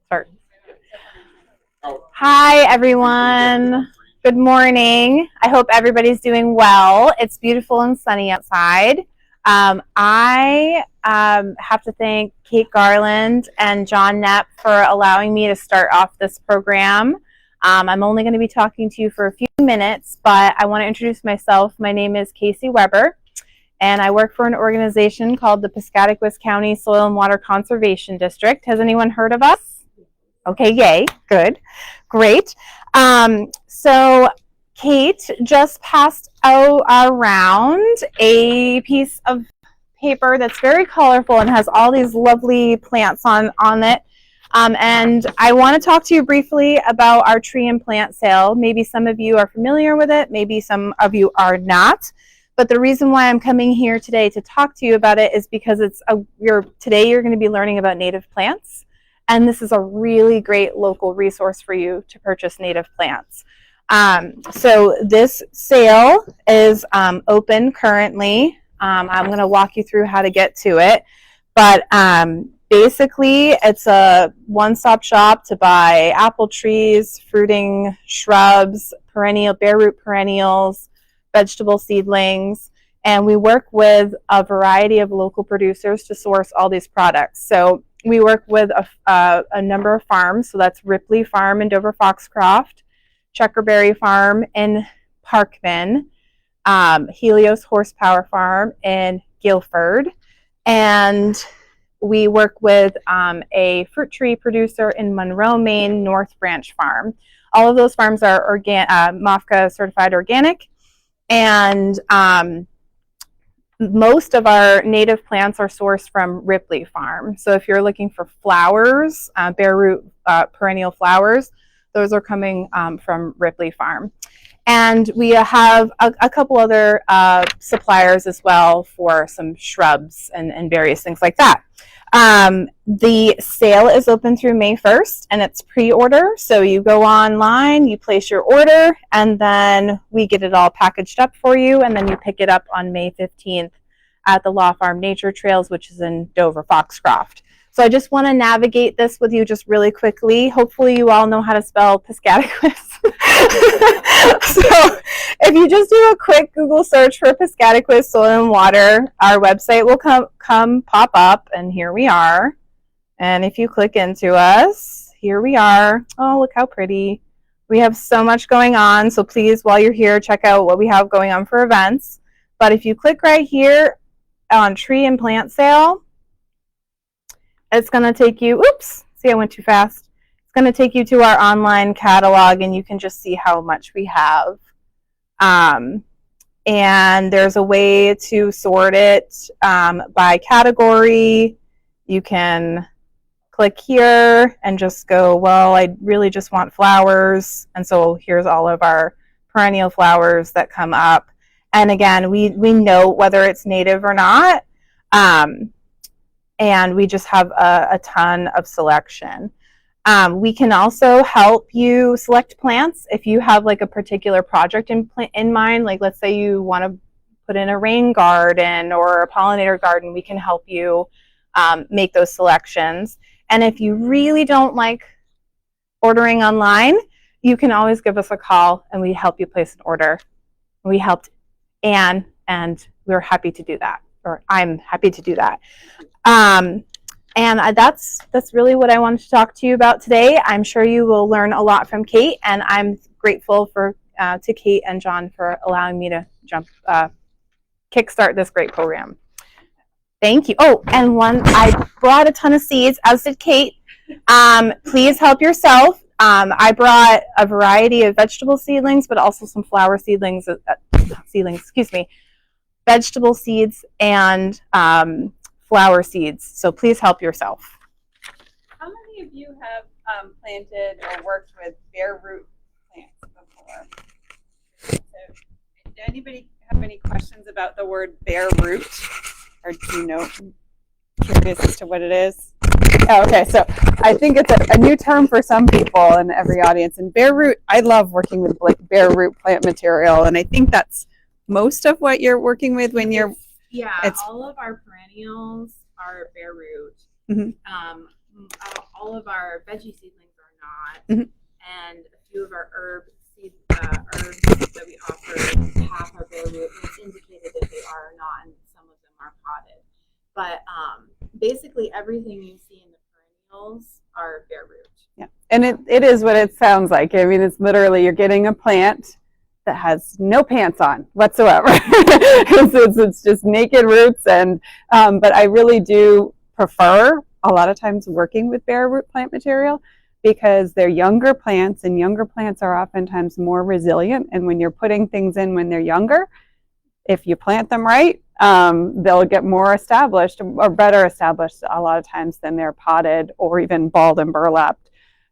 Start. Hi, everyone. Good morning. I hope everybody's doing well. It's beautiful and sunny outside. I have to thank Kate Garland and John Knepp for allowing me to start off this program. I'm only going to be talking to you for a few minutes, but I want to introduce myself. My name is Casey Weber, and I work for an organization called the Piscataquis County Soil and Water Conservation District. Has anyone heard of us? Okay, yay, good, great. So Kate just passed out around a piece of paper that's very colorful and has all these lovely plants on it. And I want to talk to you briefly about our tree and plant sale. Maybe some of you are familiar with it, maybe some of you are not. But the reason why I'm coming here today to talk to you about it is because today you're going to be learning about native plants. And this is a really great local resource for you to purchase native plants. So this sale is open currently. I'm going to walk you through how to get to it. But basically, it's a one-stop shop to buy apple trees, fruiting shrubs, bare root perennials, vegetable seedlings. And we work with a variety of local producers to source all these products. So we work with a number of farms. So that's Ripley Farm in Dover Foxcroft, Checkerberry Farm in Parkman, Helios Horsepower Farm in Guilford, and we work with a fruit tree producer in Monroe, Maine, North Branch Farm. All of those farms are MOFCA certified organic, and most of our native plants are sourced from Ripley Farm. So if you're looking for flowers, bare root perennial flowers, those are coming from Ripley Farm. And we have a couple other suppliers as well for some shrubs and various things like that. The sale is open through May 1st, and it's pre-order. So you go online, you place your order, and then we get it all packaged up for you, and then you pick it up on May 15th at the Law Farm Nature Trails, which is in Dover Foxcroft. So I just want to navigate this with you just really quickly. Hopefully you all know how to spell Piscataquis. So if you just do a quick Google search for Piscataquis Soil and Water, our website will come pop up, and here we are. And if you click into us, here we are. Oh, look how pretty. We have so much going on, so please, while you're here, check out what we have going on for events. But if you click right here on Tree and Plant Sale, it's going to take you, oops, see I went too fast. It's going to take you to our online catalog, and you can just see how much we have. And there's a way to sort it by category. You can click here and just go, well, I really just want flowers. And so here's all of our perennial flowers that come up. And again, we know whether it's native or not. And we just have a ton of selection. We can also help you select plants if you have like a particular project in mind. Like let's say you want to put in a rain garden or a pollinator garden, we can help you make those selections. And if you really don't like ordering online, you can always give us a call and we help you place an order. We helped Anne, and we're happy to do that, or I'm happy to do that. And that's really what I wanted to talk to you about today. I'm sure you will learn a lot from Kate, and I'm grateful to Kate and John for allowing me to kickstart this great program. Thank you. Oh, and I brought a ton of seeds, as did Kate. Please help yourself. I brought a variety of vegetable seedlings, but also some flower seedlings, vegetable seeds and flower seeds. So please help yourself. How many of you have planted or worked with bare root plants before? So, does anybody have any questions about the word bare root? Or do you know, curious as to what it is? Oh, okay, so I think it's a new term for some people in every audience. And bare root, I love working with like bare root plant material, and I think that's most of what you're working with when you're. All of our perennials are bare root. Mm-hmm. All all of our veggie seedlings are not, and a few of our herbs that we offer half are bare root. It's indicated if they are or not, and some of them are potted. But basically everything you see in the perennials are bare root. Yeah, and it is what it sounds like. I mean, it's literally you're getting a plant that has no pants on whatsoever. it's just naked roots, and but I really do prefer a lot of times working with bare root plant material because they're younger plants, and younger plants are oftentimes more resilient. And when you're putting things in when they're younger, if you plant them right, they'll get more established or better established a lot of times than their potted or even balled and burlapped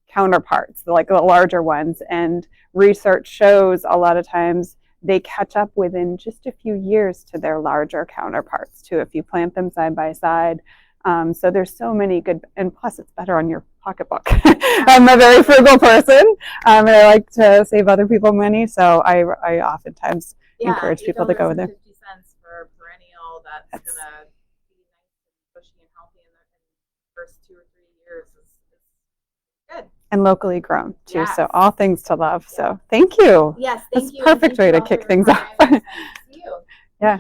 counterparts, like the larger ones. And research shows a lot of times they catch up within just a few years to their larger counterparts too, if you plant them side by side. So there's so many good, and plus it's better on your pocketbook. I'm a very frugal person, and I like to save other people money, so I oftentimes encourage people to go with it. $8.50 for a perennial that's going to be nice and bushy and healthy in the first 2 or 3 years is good. And locally grown too, Yes. so all things to love. So thank you. Yes, That's a perfect way to kick things off. Yeah.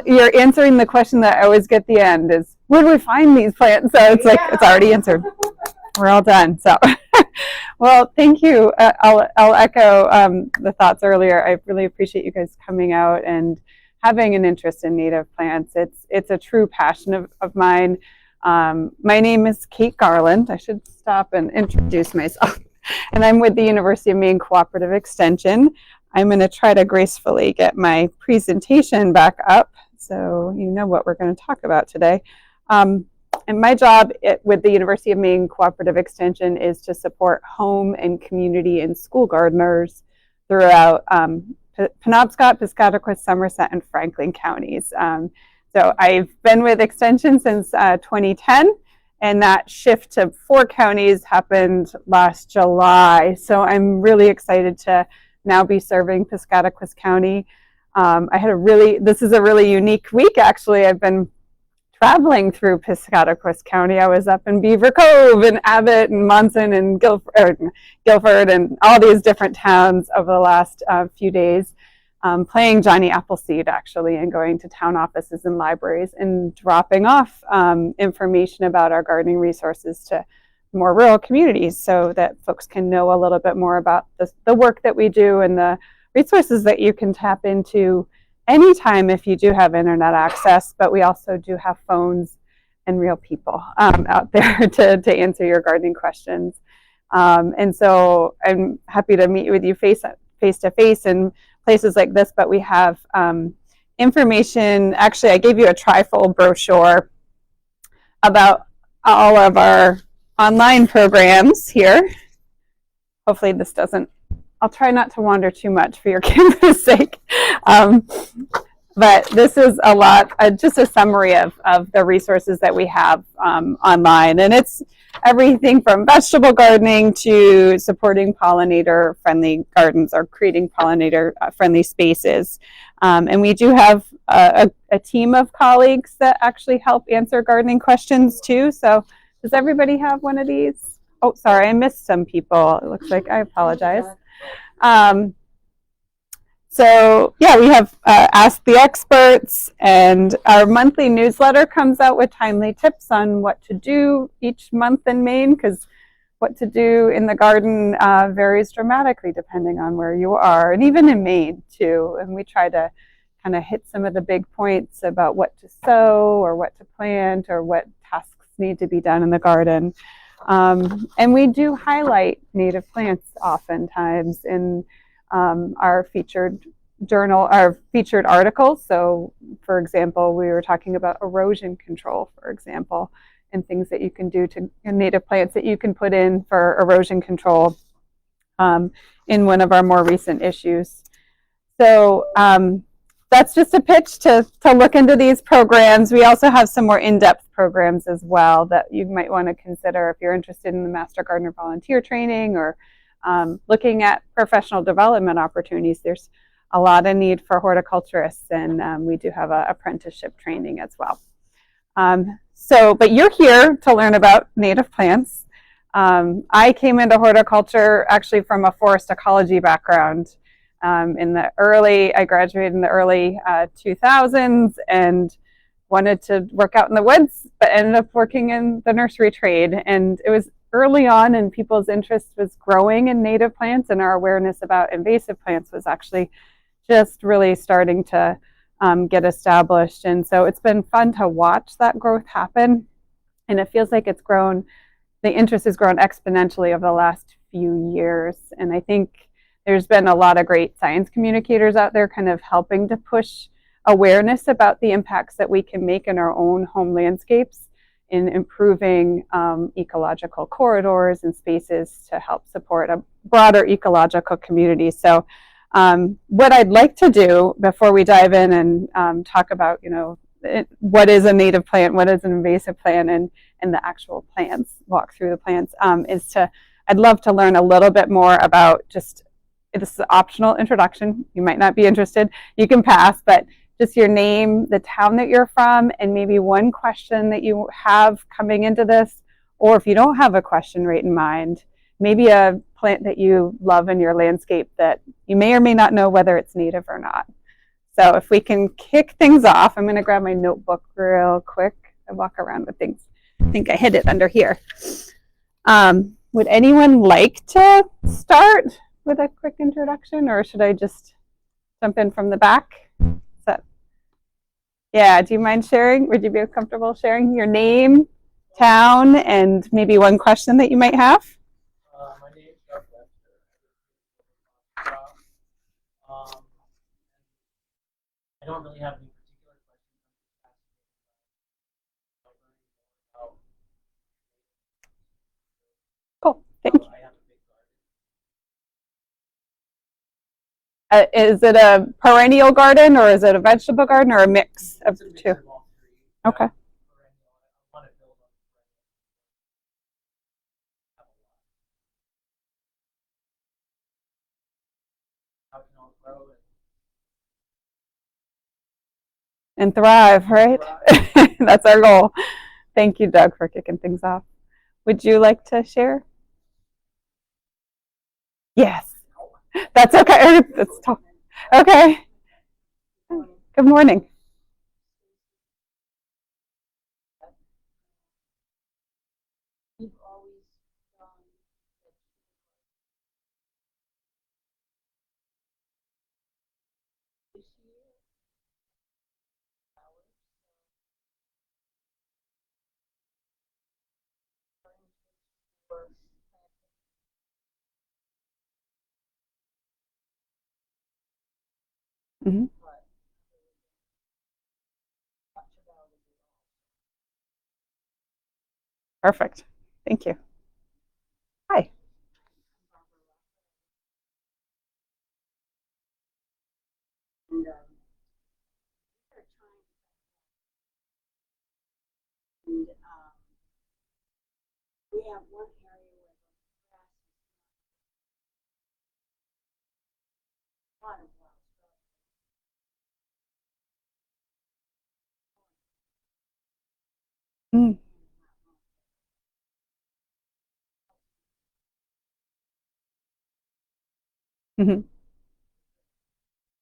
You're answering the question that I always get at the end is, where do we find these plants? So it's like, it's already answered. We're all done. So, well, thank you. I'll echo the thoughts earlier. I really appreciate you guys coming out and having an interest in native plants. It's a true passion of mine. My name is Kate Garland. I should stop and introduce myself. And I'm with the University of Maine Cooperative Extension. I'm going to try to gracefully get my presentation back up so you know what we're going to talk about today. And my job with the University of Maine Cooperative Extension is to support home and community and school gardeners throughout Penobscot, Piscataqua, Somerset, and Franklin counties. So I've been with Extension since 2010, and that shift to 4 counties happened last July. So I'm really excited to now be serving Piscataqua County. This is a really unique week, actually. I've been traveling through Piscataqua County. I was up in Beaver Cove and Abbott and Monson and Guilford and all these different towns over the last few days, playing Johnny Appleseed, actually, and going to town offices and libraries and dropping off information about our gardening resources to more rural communities so that folks can know a little bit more about the work that we do and the resources that you can tap into anytime if you do have internet access. But we also do have phones and real people out there to answer your gardening questions. And so I'm happy to meet with you face to face in places like this, but we have information. Actually, I gave you a trifold brochure about all of our online programs here. Hopefully this doesn't, I'll try not to wander too much for your camera's sake. But this is a lot, just a summary of the resources that we have online. And it's everything from vegetable gardening to supporting pollinator-friendly gardens or creating pollinator-friendly spaces. And we do have a team of colleagues that actually help answer gardening questions too. So does everybody have one of these? Oh, sorry, I missed some people. It looks like, I apologize. So yeah, we have Ask the Experts, and our monthly newsletter comes out with timely tips on what to do each month in Maine, because what to do in the garden varies dramatically depending on where you are, and even in Maine too. And we try to kind of hit some of the big points about what to sow or what to plant or what tasks need to be done in the garden. And we do highlight native plants oftentimes in our featured journal, our featured articles. So for example, we were talking about erosion control, for example, and things that you can do to native plants that you can put in for erosion control in one of our more recent issues. So that's just a pitch to look into these programs. We also have some more in-depth programs as well that you might want to consider if you're interested in the Master Gardener Volunteer Training or looking at professional development opportunities. There's a lot of need for horticulturists, and we do have an apprenticeship training as well. But you're here to learn about native plants. I came into horticulture actually from a forest ecology background. I graduated in the early 2000s and wanted to work out in the woods, but ended up working in the nursery trade. And it was early on, and people's interest was growing in native plants, and our awareness about invasive plants was actually just really starting to get established. And so it's been fun to watch that growth happen. And it feels like the interest has grown exponentially over the last few years. And I think there's been a lot of great science communicators out there kind of helping to push awareness about the impacts that we can make in our own home landscapes in improving ecological corridors and spaces to help support a broader ecological community. So what I'd like to do before we dive in and talk about, what is a native plant, what is an invasive plant, and the actual plants, walk through the plants, I'd love to learn a little bit more about this is an optional introduction. You might not be interested. You can pass, but just your name, the town that you're from, and maybe one question that you have coming into this, or if you don't have a question right in mind, maybe a plant that you love in your landscape that you may or may not know whether it's native or not. So if we can kick things off, I'm going to grab my notebook real quick and walk around with things. I think I hid it under here. Would anyone like to start with a quick introduction, or should I just jump in from the back? Yeah, do you mind sharing? Would you be comfortable sharing your name, town, and maybe one question that you might have? My name is Doug Webster. I don't really have any particular questions. Cool, thank you. I have a big Is it a perennial garden, or is it a vegetable garden, or a mix of the two? Okay. And thrive, right? That's our goal. Thank you, Doug, for kicking things off. Would you like to share? Yes. That's okay. That's tough. Okay. Good morning. Mm-hmm. Perfect. Thank you. Hi. We have one area where the grass is not a lot of wild Mm. Mm-hmm.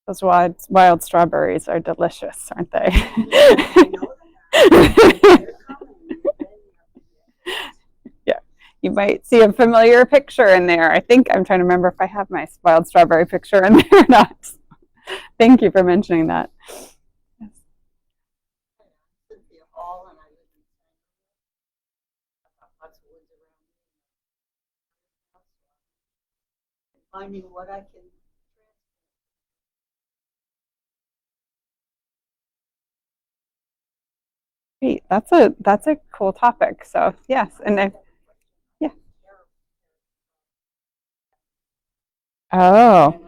Those wild strawberries are delicious, aren't they? Yeah, you might see a familiar picture in there. I think I'm trying to remember if I have my wild strawberry picture in there or not. Thank you for mentioning that. finding what I can. Great. That's a cool topic. So yes, and yeah. Oh.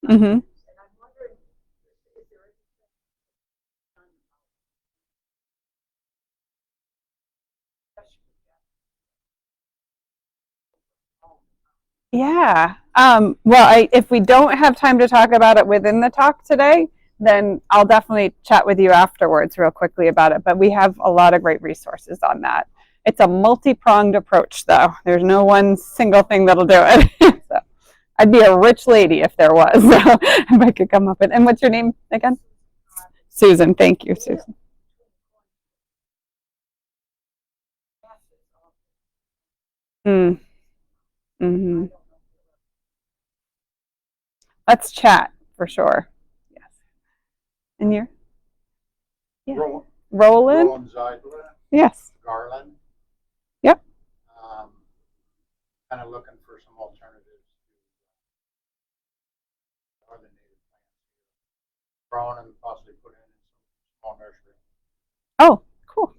Mm-hmm. Yeah. Well, if we don't have time to talk about it within the talk today, then I'll definitely chat with you afterwards real quickly about it. But we have a lot of great resources on that. It's a multi-pronged approach, though. There's no one single thing that'll do it. So I'd be a rich lady if there was. So if I could come up with. And what's your name again? Susan. Thank you, Susan. Mm. Mm-hmm. Let's chat for sure. Yes. And you're? Yeah. Roland? Roland Zeidler, Yes. Garland. Yep. Kind of looking for some alternatives to other native plants. Growing and possibly put in some small nursery. Oh, cool.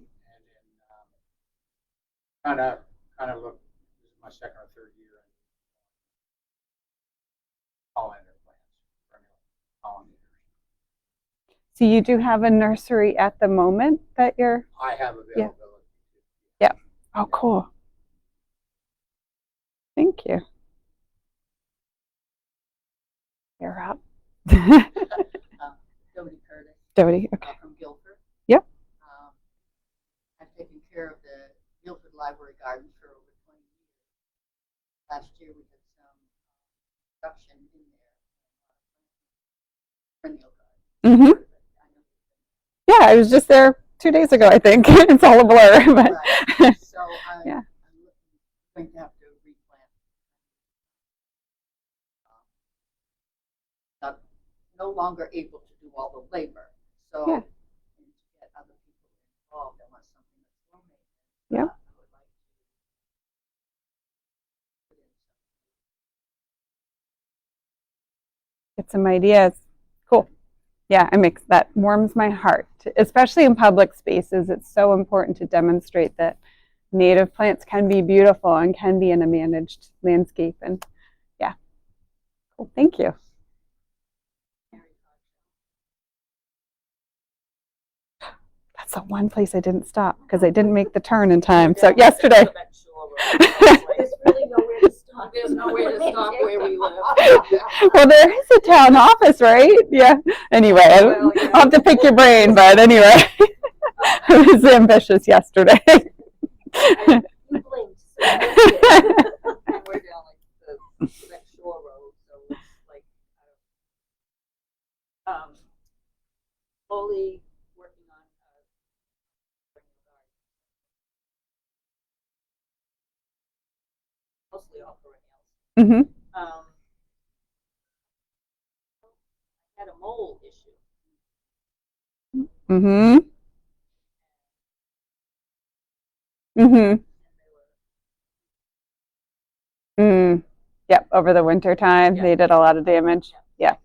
And then kind of look. This is my second or third year in pollinator plants, perennial pollinators. So you do have a nursery at the moment that you're? I have availability. Yeah. Oh, cool. Thank you. You're up. Dodie Curtis. Dodie, okay. From Guilford. Yep. I've taken care of the Guilford Library Gardens for over 20 years. Last year we did some production in there. Perennial gardens. Mm-hmm. Yeah, I was just there 2 days ago, I think. It's all a blur. But Right. So yeah. I'm going to have to replant. No longer able to do all the labor. So Yeah. to get other people involved, I want something that's well made. Yep. I would like to put in Get some ideas. Cool. Yeah, that warms my heart, especially in public spaces. It's so important to demonstrate that native plants can be beautiful and can be in a managed landscape. And yeah, cool. Thank you. That's the one place I didn't stop because I didn't make the turn in time. So yesterday. There's really nowhere to stop. There's nowhere to stop where we live. Well, there is a town office, right? Yeah. Anyway, I'll have to pick your brain, but anyway, I was ambitious yesterday. You blinked. So And we're down like the next shore road, so it's like slowly working on mostly all perennials. Mm-hmm. I had a mole issue. Mm-hmm. Mm-hmm. Mm. Yep, over the winter time, they did a lot of damage. Yeah.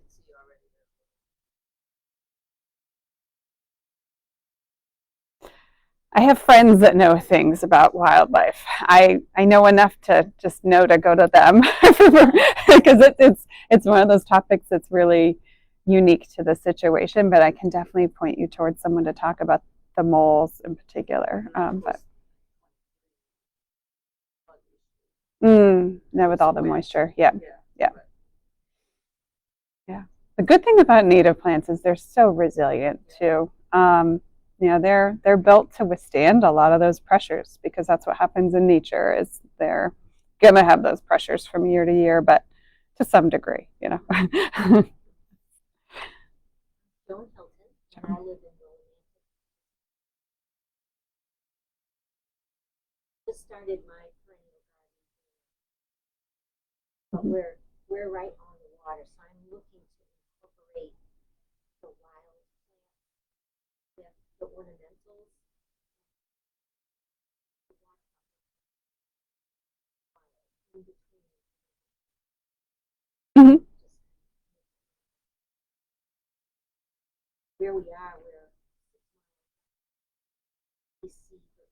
I have friends that know things about wildlife. I know enough to just know to go to them because it's one of those topics that's really unique to the situation. But I can definitely point you towards someone to talk about the moles in particular. No, with all the moisture, yeah. The good thing about native plants is they're so resilient too. They're built to withstand a lot of those pressures because that's what happens in nature. Is they're gonna have those pressures from year to year, but to some degree, Joan Hilton, and I live in Ornamental. Just started my perennial garden, but we're right on the water, so I'm looking to incorporate the wild plants with the ornamentals. In between. Mhm. Where we are, we see the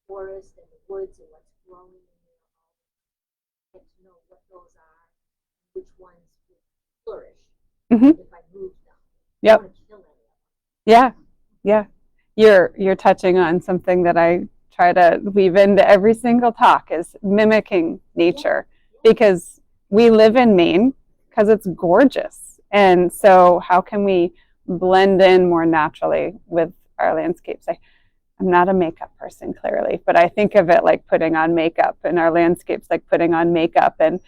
forest and the woods and what's growing in there. Get to know what those are, which ones would flourish if I moved them. Yep. I don't want to kill any of them. Yeah. You're touching on something that I try to weave into every single talk is mimicking nature because we live in Maine because it's gorgeous. And so how can we blend in more naturally with our landscapes. I'm not a makeup person, clearly, but I think of it like putting on makeup, and our landscapes like putting on makeup. And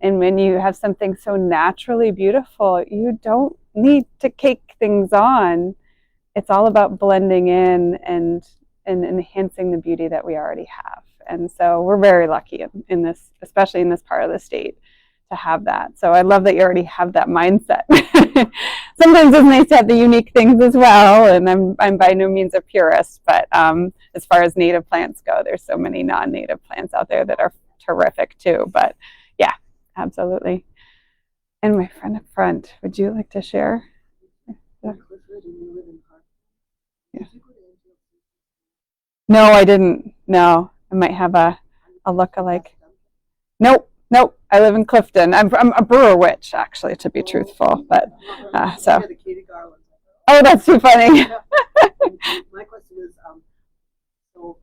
when you have something so naturally beautiful, you don't need to cake things on. It's all about blending in and enhancing the beauty that we already have. And so we're very lucky in this, especially in this part of the state, to have that. So I love that you already have that mindset. Sometimes it's nice to have the unique things as well. And I'm by no means a purist, but as far as native plants go, there's so many non-native plants out there that are terrific too. But yeah, absolutely. And my friend up front, would you like to share? Yeah. No, I didn't. No, I might have a look-alike. Nope. I live in Clifton. I'm a Brewer witch, actually, to be truthful. But so. Oh, that's too funny. My question is, so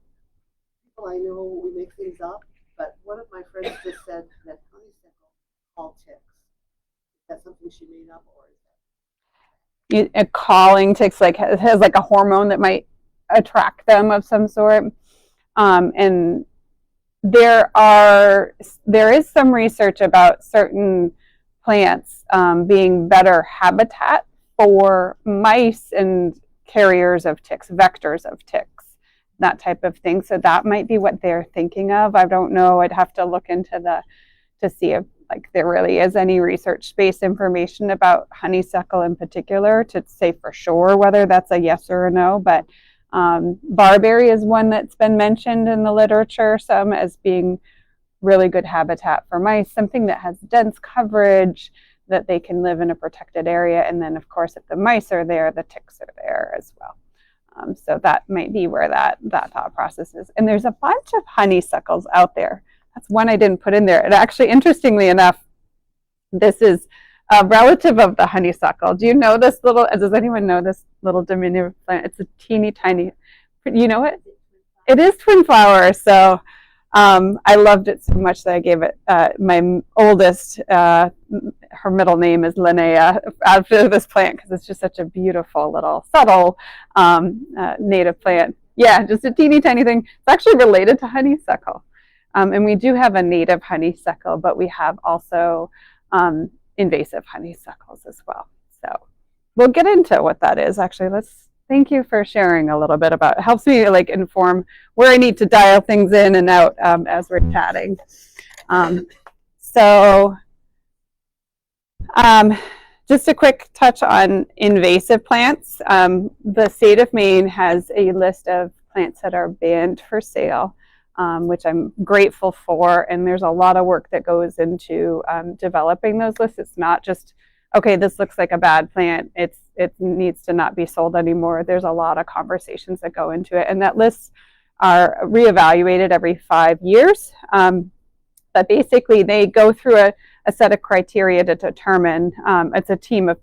people I know, we make things up, but one of my friends just said that honeysuckle call ticks. Is that something she made up, or is that? Calling ticks, like, it has like a hormone that might attract them of some sort. And there is some research about certain plants being better habitat for mice and carriers of ticks, vectors of ticks, that type of thing. So that might be what they're thinking of. I don't know. I'd have to look into to see if like there really is any research-based information about honeysuckle in particular to say for sure whether that's a yes or a no. But barberry is one that's been mentioned in the literature, some as being really good habitat for mice, something that has dense coverage, that they can live in a protected area. And then, of course, if the mice are there, the ticks are there as well. So that might be where that thought process is. And there's a bunch of honeysuckles out there. That's one I didn't put in there. And actually, interestingly enough, this is a relative of the honeysuckle. Do you know this does anyone know this little diminutive plant? It's a teeny tiny, you know it? It is twin flower. So I loved it so much that I gave it, my oldest, her middle name is Linnea, after this plant, because it's just such a beautiful little subtle native plant. Yeah, just a teeny tiny thing. It's actually related to honeysuckle. And we do have a native honeysuckle, but we have also invasive honeysuckles as well. So we'll get into what that is. Actually, thank you for sharing a little bit about it. It helps me like inform where I need to dial things in and out as we're chatting. Just a quick touch on invasive plants. The state of Maine has a list of plants that are banned for sale, which I'm grateful for. And there's a lot of work that goes into developing those lists. It's not just, okay, this looks like a bad plant, it needs to not be sold anymore. There's a lot of conversations that go into it. And that lists are reevaluated every 5 years. But basically, they go through a set of criteria to determine, it's a team of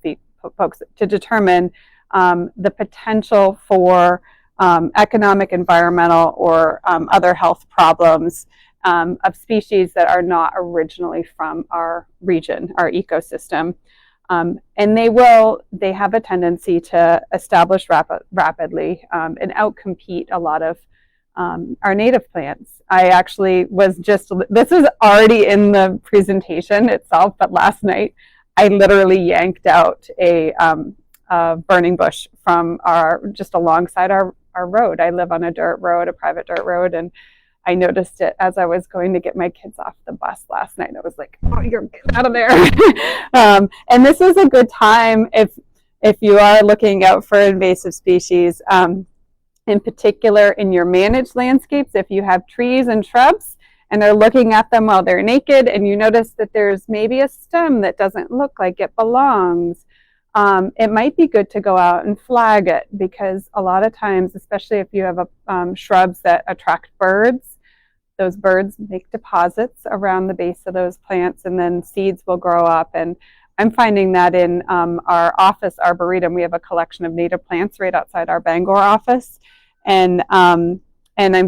folks, to determine the potential for economic, environmental, or other health problems of species that are not originally from our region, our ecosystem. And they have a tendency to establish rapidly and outcompete a lot of our native plants. I actually this is already in the presentation itself, but last night I literally yanked out a burning bush from just alongside our road. I live on a private dirt road, and I noticed it as I was going to get my kids off the bus last night. I was like, oh, you're getting out of there. And this is a good time if you are looking out for invasive species, in particular in your managed landscapes. If you have trees and shrubs and they're looking at them while they're naked, and you notice that there's maybe a stem that doesn't look like it belongs, it might be good to go out and flag it, because a lot of times, especially if you have shrubs that attract birds, those birds make deposits around the base of those plants, and then seeds will grow up. And I'm finding that in our office arboretum, we have a collection of native plants right outside our Bangor office, and I'm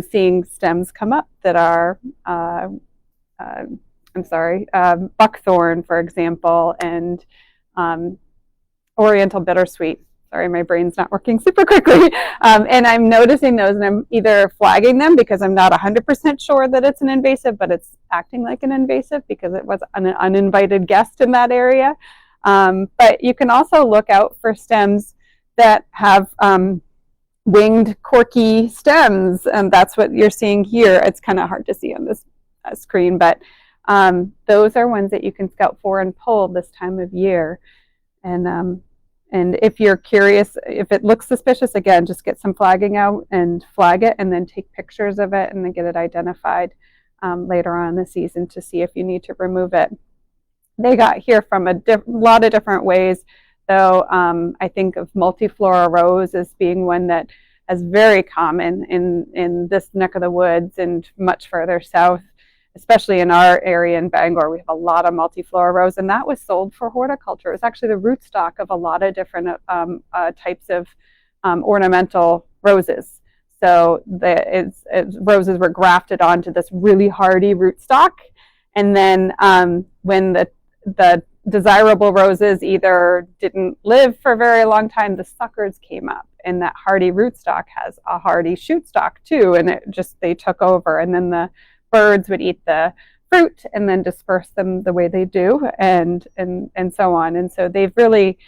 seeing stems come up that are buckthorn, for example, and Oriental bittersweet. Sorry, my brain's not working super quickly. And I'm noticing those, and I'm either flagging them because I'm not 100% sure that it's an invasive, but it's acting like an invasive because it was an uninvited guest in that area. But you can also look out for stems that have winged corky stems, and that's what you're seeing here. It's kind of hard to see on this screen, but those are ones that you can scout for and pull this time of year. And if you're curious, if it looks suspicious, again, just get some flagging out and flag it, and then take pictures of it and then get it identified later on in the season to see if you need to remove it. They got here from a lot of different ways, though. I think of multiflora rose as being one that is very common in this neck of the woods and much further south. Especially in our area in Bangor, we have a lot of multiflora rose, and that was sold for horticulture. It was actually the rootstock of a lot of different types of ornamental roses. So roses were grafted onto this really hardy rootstock, and then when the desirable roses either didn't live for a very long time, the suckers came up, and that hardy rootstock has a hardy shoot stock too, and they took over, and then the birds would eat the fruit and then disperse them the way they do, and so on. And so they've really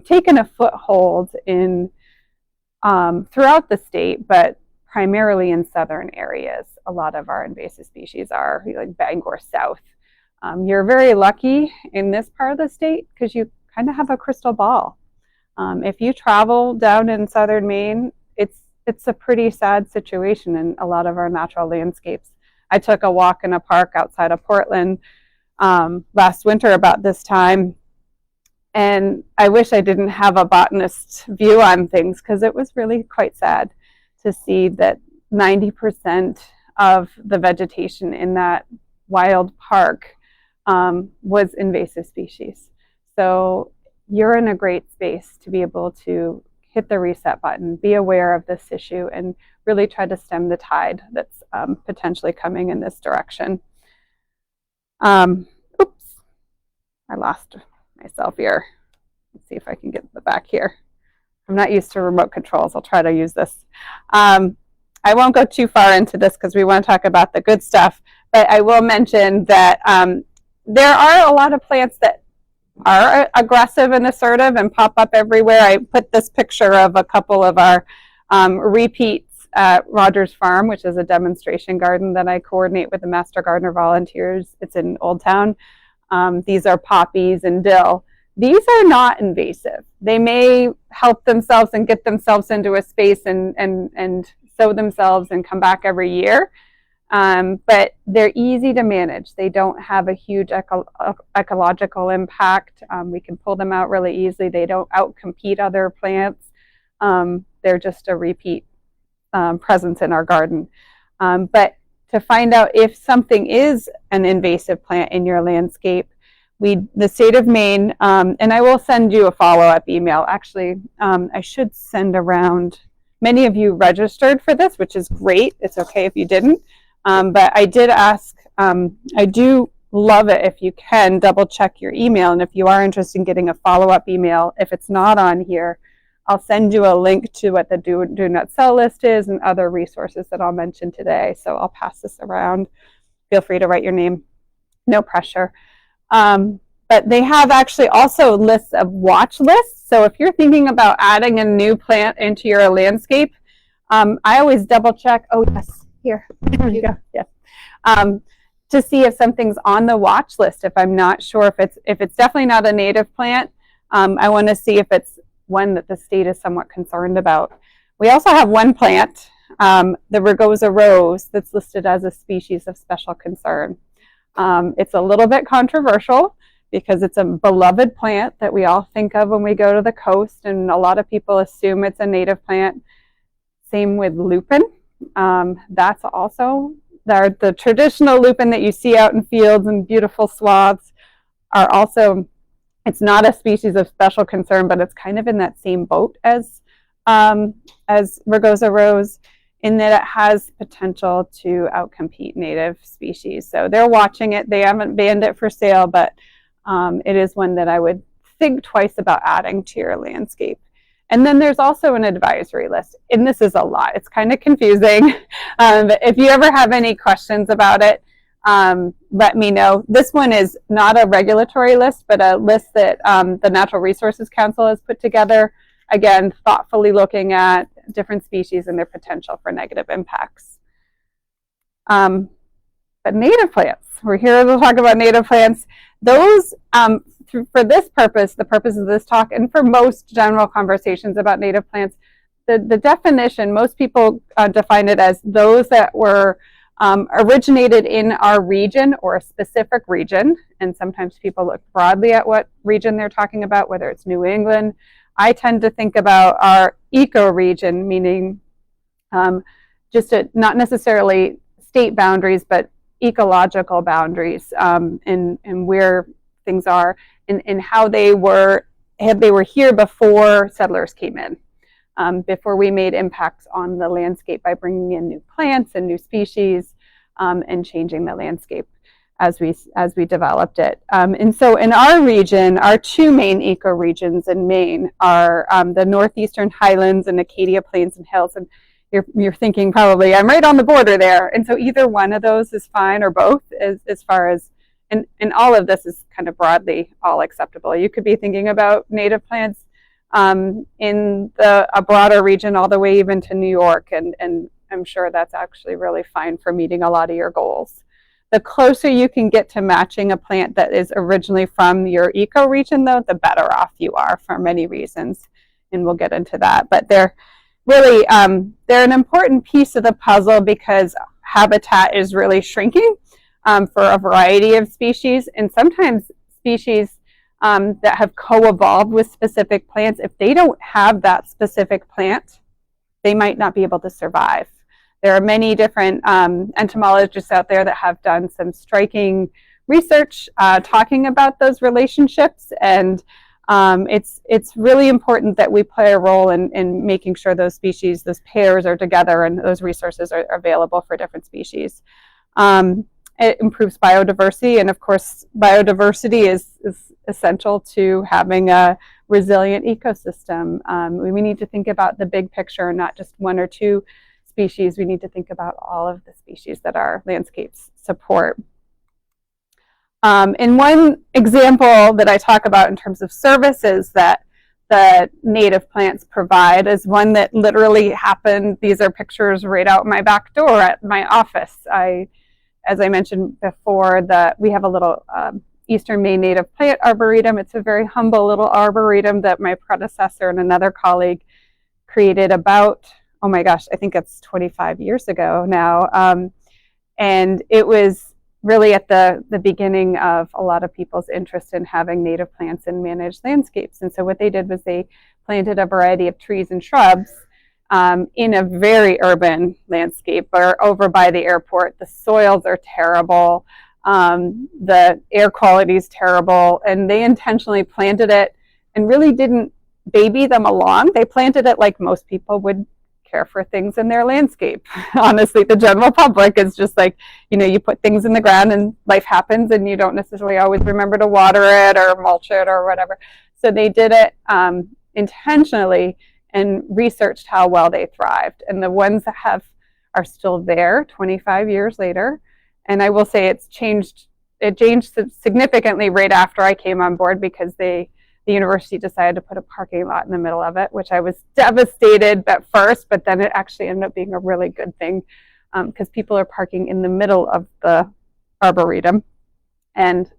taken a foothold in throughout the state, but primarily in southern areas. A lot of our invasive species are like Bangor South. You're very lucky in this part of the state because you kind of have a crystal ball. If you travel down in southern Maine, it's a pretty sad situation in a lot of our natural landscapes. I took a walk in a park outside of Portland last winter about this time, and I wish I didn't have a botanist view on things because it was really quite sad to see that 90% of the vegetation in that wild park was invasive species. So you're in a great space to be able to hit the reset button, be aware of this issue, and really try to stem the tide that's potentially coming in this direction. Oops, I lost myself here. Let's see if I can get the back here. I'm not used to remote controls. I'll try to use this. I won't go too far into this because we want to talk about the good stuff, but I will mention that there are a lot of plants that are aggressive and assertive and pop up everywhere. I put this picture of a couple of our repeats at Rogers Farm, which is a demonstration garden that I coordinate with the Master Gardener volunteers. It's in Old Town. These are poppies and dill. These are not invasive. They may help themselves and get themselves into a space and sow themselves and come back every year. But they're easy to manage. They don't have a huge ecological impact. We can pull them out really easily. They don't outcompete other plants. They're just a repeat presence in our garden. But to find out if something is an invasive plant in your landscape, the state of Maine, and I will send you a follow-up email. Actually, I should send around. Many of you registered for this, which is great. It's okay if you didn't. But I did ask, I do love it if you can double check your email. And if you are interested in getting a follow-up email, if it's not on here, I'll send you a link to what the do not sell list is and other resources that I'll mention today. So I'll pass this around. Feel free to write your name. No pressure. But they have actually also lists of watch lists. So if you're thinking about adding a new plant into your landscape, I always double check. Oh, yes. Here you go. Yes. To see if something's on the watch list. If I'm not sure if it's definitely not a native plant, I want to see if it's one that the state is somewhat concerned about. We also have one plant, the Rugosa rose, that's listed as a species of special concern. It's a little bit controversial because it's a beloved plant that we all think of when we go to the coast, and a lot of people assume it's a native plant. Same with lupin. That's also the traditional lupin that you see out in fields and beautiful swaths are also, it's not a species of special concern, but it's kind of in that same boat as Rugosa rose in that it has potential to outcompete native species. So they're watching it. They haven't banned it for sale, but it is one that I would think twice about adding to your landscape. And then there's also an advisory list, and this is a lot. It's kind of confusing. But if you ever have any questions about it, let me know. This one is not a regulatory list, but a list that the Natural Resources Council has put together, again, thoughtfully looking at different species and their potential for negative impacts. But native plants, we're here to talk about native plants. Those, for this purpose, the purpose of this talk, and for most general conversations about native plants, the definition, most people define it as those that were originated in our region or a specific region. And sometimes people look broadly at what region they're talking about, whether it's New England. I tend to think about our ecoregion, meaning not necessarily state boundaries, but ecological boundaries, and where things are, and how they were here before settlers came in, before we made impacts on the landscape by bringing in new plants and new species, and changing the landscape as we developed it. And so in our region, our two main ecoregions in Maine are the northeastern highlands and Acadia Plains and Hills. And you're thinking probably, I'm right on the border there. And so either one of those is fine, or both, as far as, and all of this is kind of broadly all acceptable. You could be thinking about native plants in a broader region all the way even to New York, and I'm sure that's actually really fine for meeting a lot of your goals. The closer you can get to matching a plant that is originally from your ecoregion, though, the better off you are for many reasons, and we'll get into that. But they're really, they're an important piece of the puzzle because habitat is really shrinking for a variety of species, and sometimes species that have co-evolved with specific plants, if they don't have that specific plant, they might not be able to survive. There are many different entomologists out there that have done some striking research talking about those relationships, and it's really important that we play a role in making sure those species, those pairs are together and those resources are available for different species. It improves biodiversity, and of course biodiversity is essential to having a resilient ecosystem. We need to think about the big picture, not just one or two species. We need to think about all of the species that our landscapes support. And one example that I talk about in terms of services that the native plants provide is one that literally happened. These are pictures right out my back door at my office. As I mentioned before, we have a little Eastern Maine native plant arboretum. It's a very humble little arboretum that my predecessor and another colleague created about, oh my gosh, I think it's 25 years ago now. And it was really at the beginning of a lot of people's interest in having native plants in managed landscapes. And so what they did was they planted a variety of trees and shrubs in a very urban landscape or over by the airport. The soils are terrible. The air quality is terrible. And they intentionally planted it and really didn't baby them along. They planted it like most people would care for things in their landscape. Honestly, the general public is just like, you put things in the ground and life happens and you don't necessarily always remember to water it or mulch it or whatever. So they did it intentionally and researched how well they thrived. And the ones that are still there 25 years later. And I will say it changed significantly right after I came on board because the university decided to put a parking lot in the middle of it, which I was devastated at first, but then it actually ended up being a really good thing because people are parking in the middle of the arboretum. And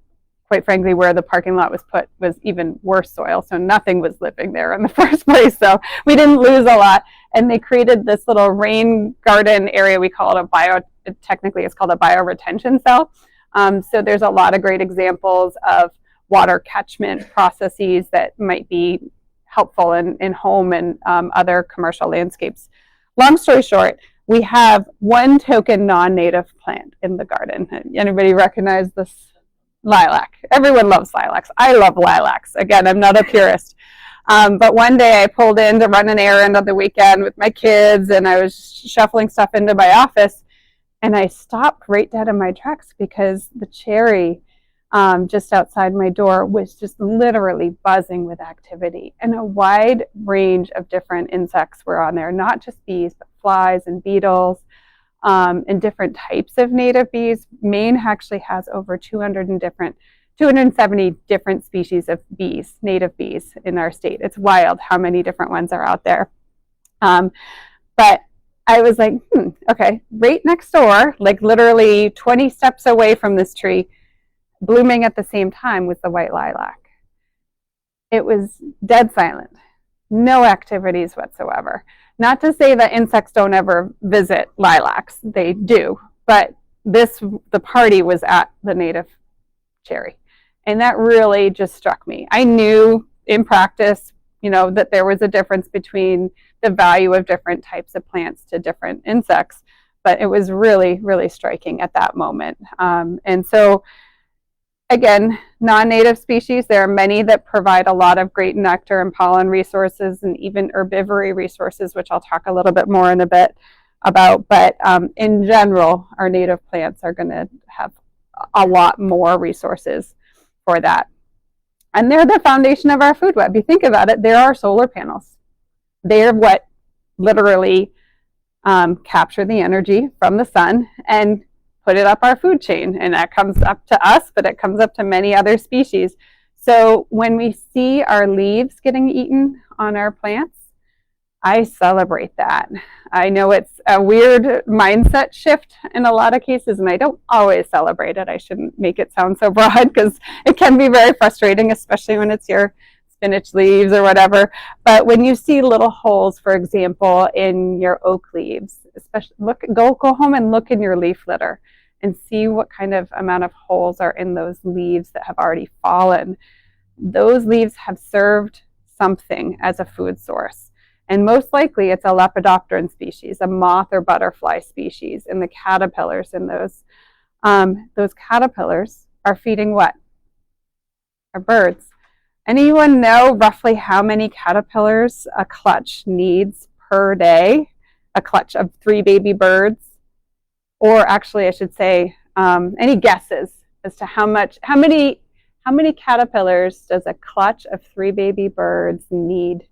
quite frankly, where the parking lot was put was even worse soil, so nothing was living there in the first place. So we didn't lose a lot. And they created this little rain garden area. We call it technically it's called a bioretention cell. So there's a lot of great examples of water catchment processes that might be helpful in home and other commercial landscapes. Long story short, we have one token non-native plant in the garden. Anybody recognize this? Lilac. Everyone loves lilacs. I love lilacs. Again, I'm not a purist. But one day I pulled in to run an errand on the weekend with my kids and I was shuffling stuff into my office and I stopped right dead in my tracks because the cherry just outside my door was just literally buzzing with activity, and a wide range of different insects were on there, not just bees, but flies and beetles, and different types of native bees. Maine actually has over 270 different species of bees, native bees in our state. It's wild how many different ones are out there. But I was like, okay, right next door, like literally 20 steps away from this tree, blooming at the same time was the white lilac. It was dead silent, no activities whatsoever. Not to say that insects don't ever visit lilacs, they do, but the party was at the native cherry. And that really just struck me. I knew in practice, that there was a difference between the value of different types of plants to different insects, but it was really, really striking at that moment. And so, again, non-native species, there are many that provide a lot of great nectar and pollen resources and even herbivory resources, which I'll talk a little bit more in a bit about. But in general, our native plants are going to have a lot more resources for that. And they're the foundation of our food web. You think about it, there are solar panels. They're what literally capture the energy from the sun and put it up our food chain, and that comes up to us, but it comes up to many other species. So when we see our leaves getting eaten on our plants, I celebrate that. I know it's a weird mindset shift in a lot of cases, and I don't always celebrate it. I shouldn't make it sound so broad because it can be very frustrating, especially when it's your spinach leaves or whatever. But when you see little holes, for example, in your oak leaves, especially go home and look in your leaf litter and see what kind of amount of holes are in those leaves that have already fallen. Those leaves have served something as a food source. And most likely it's a lepidopteran species, a moth or butterfly species, and the caterpillars in those caterpillars are feeding what? Our birds. Anyone know roughly how many caterpillars a clutch needs per day? A clutch of 3 baby birds? Or actually, I should say, any guesses as to how many caterpillars does a clutch of 3 baby birds need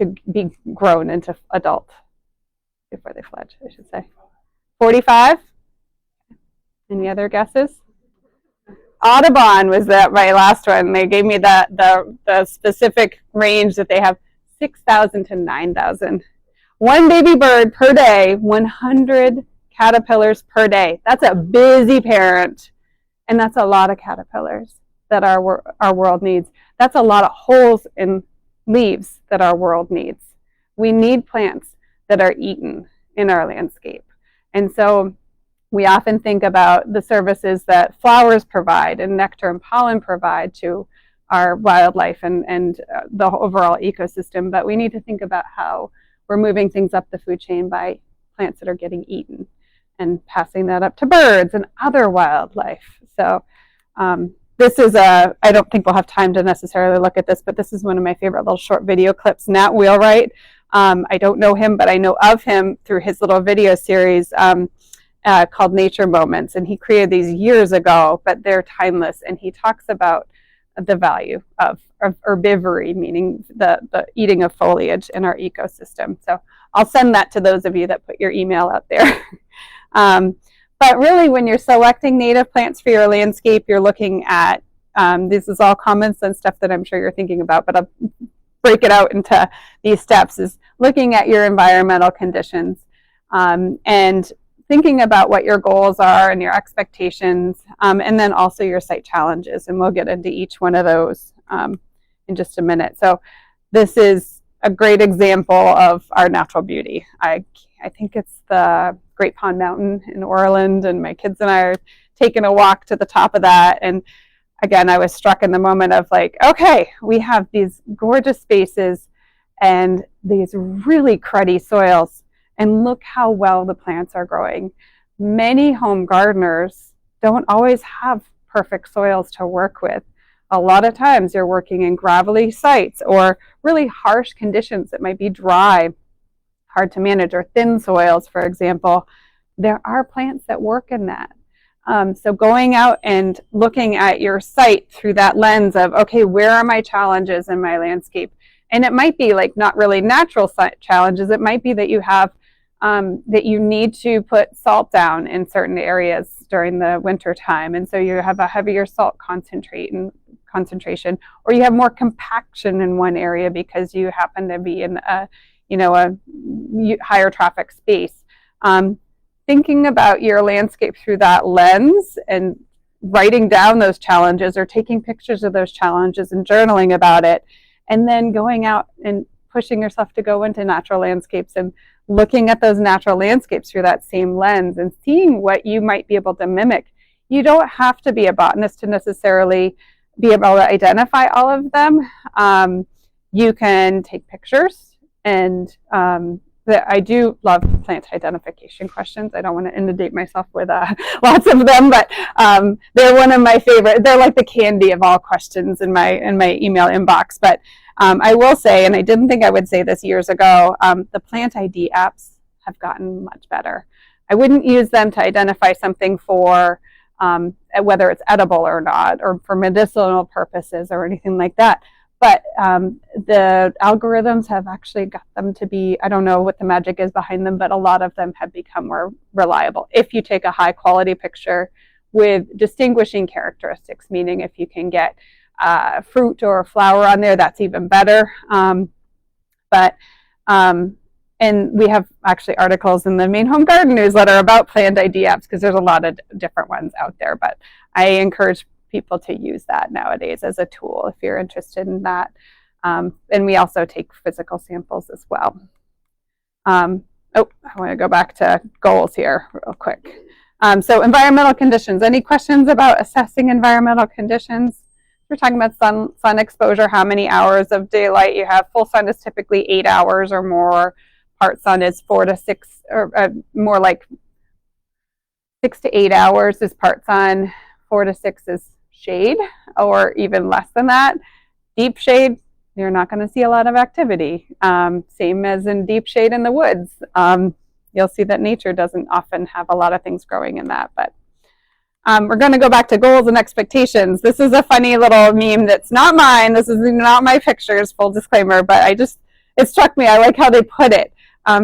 to be grown into adult before they fledge, I should say? 45? Any other guesses? Audubon was my last one. They gave me the specific range that they have, 6,000 to 9,000. 1 baby bird per day, 100 caterpillars per day. That's a busy parent, and that's a lot of caterpillars that our world needs. That's a lot of holes in leaves that our world needs. We need plants that are eaten in our landscape. And so we often think about the services that flowers provide and nectar and pollen provide to our wildlife and the overall ecosystem, but we need to think about how we're moving things up the food chain by plants that are getting eaten and passing that up to birds and other wildlife. So this is I don't think we'll have time to necessarily look at this, but this is one of my favorite little short video clips. Nat Wheelwright, I don't know him, but I know of him through his little video series called Nature Moments, and he created these years ago, but they're timeless, and he talks about the value of herbivory, meaning the eating of foliage in our ecosystem. So I'll send that to those of you that put your email out there. But really, when you're selecting native plants for your landscape, you're looking at, this is all common sense stuff that I'm sure you're thinking about, but I'll break it out into these steps, is looking at your environmental conditions and thinking about what your goals are and your expectations, and then also your site challenges. And we'll get into each one of those in just a minute. So this is a great example of our natural beauty. I think it's the Great Pond Mountain in Orland, and my kids and I are taking a walk to the top of that. And again, I was struck in the moment of like, okay, we have these gorgeous spaces and these really cruddy soils, and look how well the plants are growing. Many home gardeners don't always have perfect soils to work with. A lot of times you're working in gravelly sites or really harsh conditions that might be dry, hard to manage, or thin soils, for example. There are plants that work in that. So going out and looking at your site through that lens of, okay, where are my challenges in my landscape? And it might be like not really natural challenges. It might be that you have that you need to put salt down in certain areas during the winter time, and so you have a heavier salt concentration, or you have more compaction in one area because you happen to be in a higher traffic space. Thinking about your landscape through that lens and writing down those challenges or taking pictures of those challenges and journaling about it, and then going out and pushing yourself to go into natural landscapes and looking at those natural landscapes through that same lens and seeing what you might be able to mimic. You don't have to be a botanist to necessarily be able to identify all of them. You can take pictures, and I do love plant identification questions. I don't want to inundate myself with lots of them, but they're one of my favorite. They're like the candy of all questions in my email inbox. But I will say, and I didn't think I would say this years ago, the plant ID apps have gotten much better. I wouldn't use them to identify something for whether it's edible or not, or for medicinal purposes or anything like that. But the algorithms have actually got them to be, I don't know what the magic is behind them, but a lot of them have become more reliable. If you take a high quality picture with distinguishing characteristics, meaning if you can get fruit or flower on there, that's even better. And we have actually articles in the UMaine Home Garden newsletter about plant ID apps, because there's a lot of different ones out there. But I encourage people to use that nowadays as a tool if you're interested in that. And we also take physical samples as well. I want to go back to goals here real quick. So environmental conditions. Any questions about assessing environmental conditions? We're talking about sun exposure, how many hours of daylight you have. Full sun is typically 8 hours or more. Part sun is 4 to 6, or more like 6 to 8 hours is part sun. 4 to 6 is shade, or even less than that. Deep shade, you're not going to see a lot of activity. Same as in deep shade in the woods. You'll see that nature doesn't often have a lot of things growing in that. But we're going to go back to goals and expectations. This is a funny little meme that's not mine. This is not my pictures, full disclaimer, but it struck me. I like how they put it,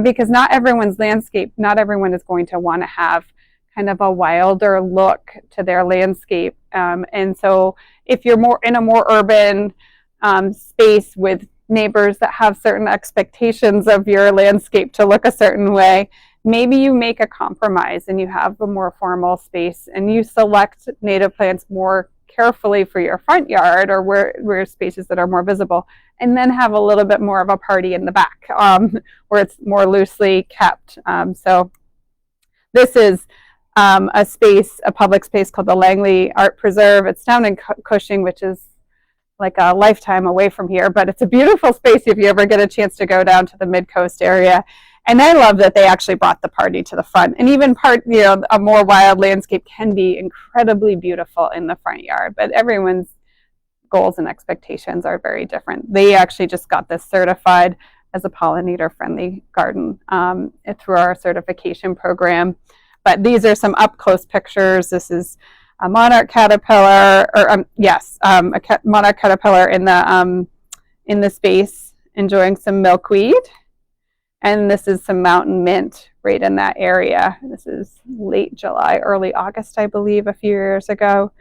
because not everyone's landscape, not everyone is going to want to have kind of a wilder look to their landscape. And so if you're more in a more urban space with neighbors that have certain expectations of your landscape to look a certain way, maybe you make a compromise and you have a more formal space and you select native plants more carefully for your front yard, or where spaces that are more visible, and then have a little bit more of a party in the back where it's more loosely kept. So this is a public space called the Langley Art Preserve. It's down in Cushing, which is like a lifetime away from here, but it's a beautiful space if you ever get a chance to go down to the Mid-Coast area. And I love that they actually brought the party to the front. And even a more wild landscape can be incredibly beautiful in the front yard, but everyone's goals and expectations are very different. They actually just got this certified as a pollinator-friendly garden through our certification program. But these are some up-close pictures. This is a monarch caterpillar, or a monarch caterpillar in the space enjoying some milkweed. And this is some mountain mint right in that area. This is late July, early August, I believe, a few years ago.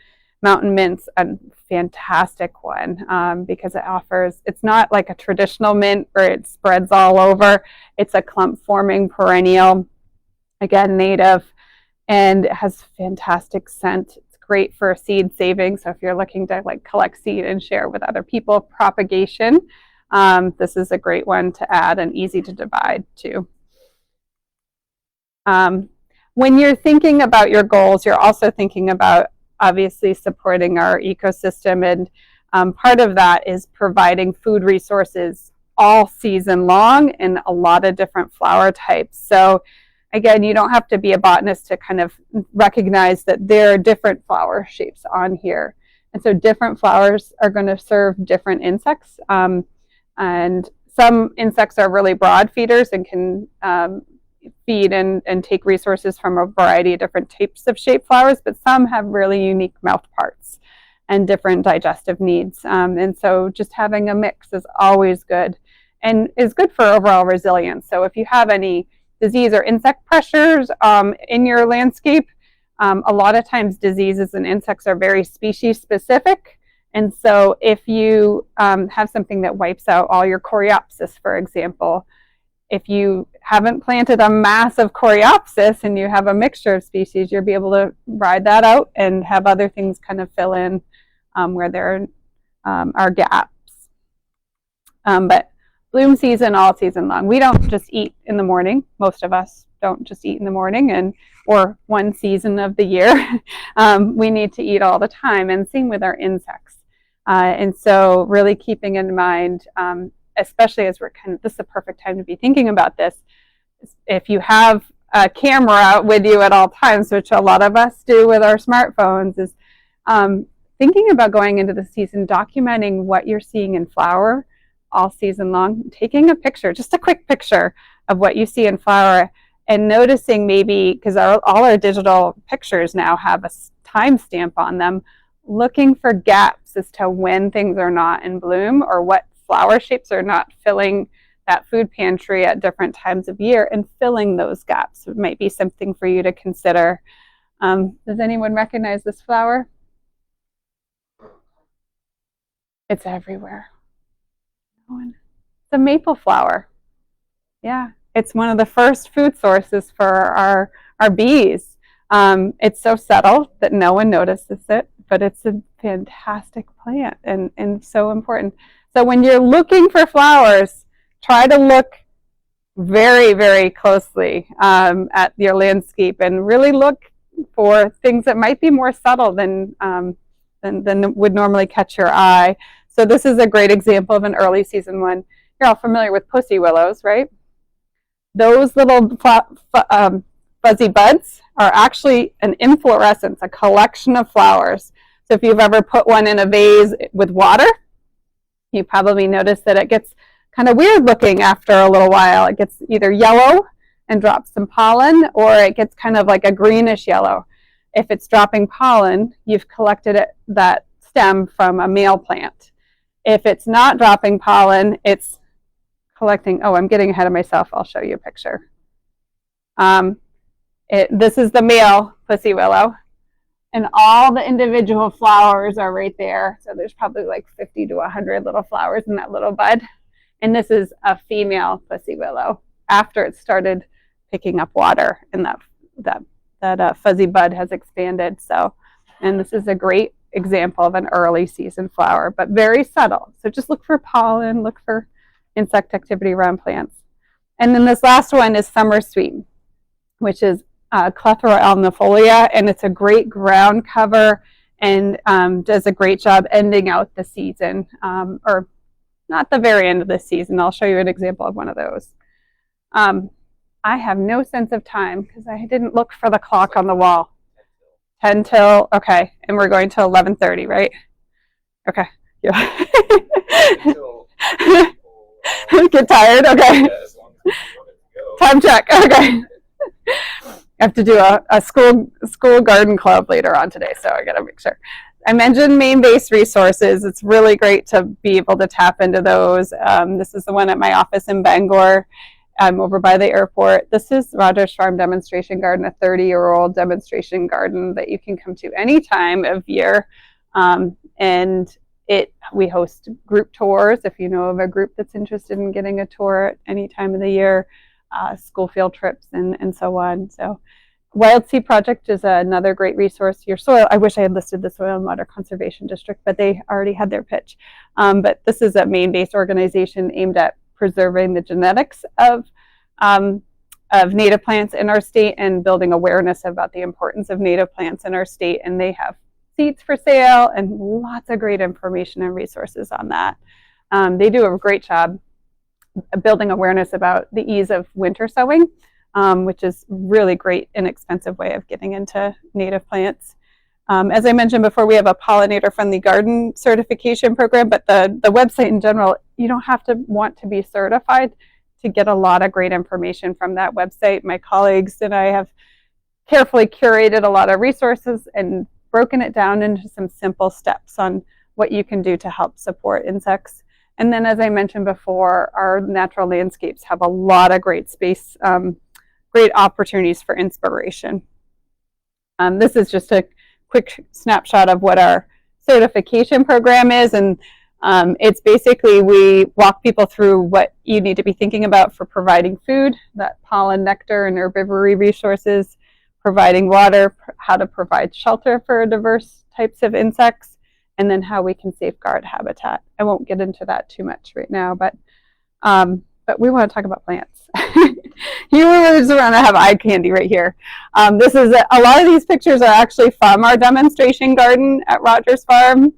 Mountain mint's a fantastic one because it's not like a traditional mint where it spreads all over. It's a clump-forming perennial, again, native, and it has fantastic scent. It's great for seed saving. So if you're looking to collect seed and share with other people, propagation, this is a great one to add and easy to divide too. When you're thinking about your goals, you're also thinking about obviously supporting our ecosystem, and part of that is providing food resources all season long in a lot of different flower types. So again, you don't have to be a botanist to kind of recognize that there are different flower shapes on here. And so different flowers are going to serve different insects. And some insects are really broad feeders and can feed and take resources from a variety of different types of shaped flowers, but some have really unique mouth parts and different digestive needs. And so just having a mix is always good and is good for overall resilience. So if you have any disease or insect pressures in your landscape, a lot of times diseases and insects are very species specific. And so if you have something that wipes out all your coreopsis, for example, if you haven't planted a mass of coreopsis and you have a mixture of species, you'll be able to ride that out and have other things kind of fill in where there are gaps. But bloom season all season long. We don't just eat in the morning. Most of us don't just eat in the morning or one season of the year. We need to eat all the time, and same with our insects. And so really keeping in mind, especially as this is the perfect time to be thinking about this. If you have a camera with you at all times, which a lot of us do with our smartphones, is thinking about going into the season, documenting what you're seeing in flower all season long, taking a picture, just a quick picture of what you see in flower, and noticing maybe, because all our digital pictures now have a timestamp on them, looking for gaps as to when things are not in bloom or what flower shapes are not filling that food pantry at different times of year, and filling those gaps. It might be something for you to consider. Does anyone recognize this flower? It's everywhere. It's a maple flower. Yeah, it's one of the first food sources for our bees. It's so subtle that no one notices it, but it's a fantastic plant and so important. So when you're looking for flowers, try to look very, very closely at your landscape and really look for things that might be more subtle than would normally catch your eye. So this is a great example of an early season one. You're all familiar with pussy willows, right? Those little fuzzy buds are actually an inflorescence, a collection of flowers. So if you've ever put one in a vase with water, you probably noticed that it gets kind of weird looking after a little while. It gets either yellow and drops some pollen, or it gets kind of like a greenish yellow. If it's dropping pollen, you've collected that stem from a male plant. If it's not dropping pollen, it's collecting, I'm getting ahead of myself. I'll show you a picture. This is the male pussy willow, and all the individual flowers are right there. So there's probably like 50 to 100 little flowers in that little bud. And this is a female pussy willow after it started picking up water, and that fuzzy bud has expanded. So, and this is a great example of an early season flower, but very subtle. So just look for pollen, look for insect activity around plants. And then this last one is summer sweet, which is Clethra alnifolia, and it's a great ground cover and does a great job ending out the season, or not the very end of the season. I'll show you an example of one of those. I have no sense of time because I didn't look for the clock on the wall. 10 till, okay, and we're going to 11:30, right? Okay. Yeah. Get tired? Okay. Time check. Okay. I have to do a school garden club later on today, so I got to make sure. I mentioned Maine-based resources. It's really great to be able to tap into those. This is the one at my office in Bangor. I'm over by the airport. This is Rogers Farm Demonstration Garden, a 30-year-old demonstration garden that you can come to any time of year. And we host group tours if you know of a group that's interested in getting a tour at any time of the year, school field trips and so on. So Wild Seed Project is another great resource. Your soil, I wish I had listed the Soil and Water Conservation District, but they already had their pitch. But this is a Maine-based organization aimed at preserving the genetics of native plants in our state and building awareness about the importance of native plants in our state. And they have seeds for sale and lots of great information and resources on that. They do a great job building awareness about the ease of winter sowing, which is really great, inexpensive way of getting into native plants. As I mentioned before, we have a pollinator-friendly garden certification program, but the website in general, you don't have to want to be certified to get a lot of great information from that website. My colleagues and I have carefully curated a lot of resources and broken it down into some simple steps on what you can do to help support insects. And then, as I mentioned before, our natural landscapes have a lot of great space, great opportunities for inspiration. This is just a quick snapshot of what our certification program is, and it's basically we walk people through what you need to be thinking about for providing food, that pollen, nectar, and herbivory resources, providing water, how to provide shelter for diverse types of insects, and then how we can safeguard habitat. I won't get into that too much right now, but we want to talk about plants. You just want to have eye candy right here. This is a lot of these pictures are actually from our demonstration garden at Rogers Farm,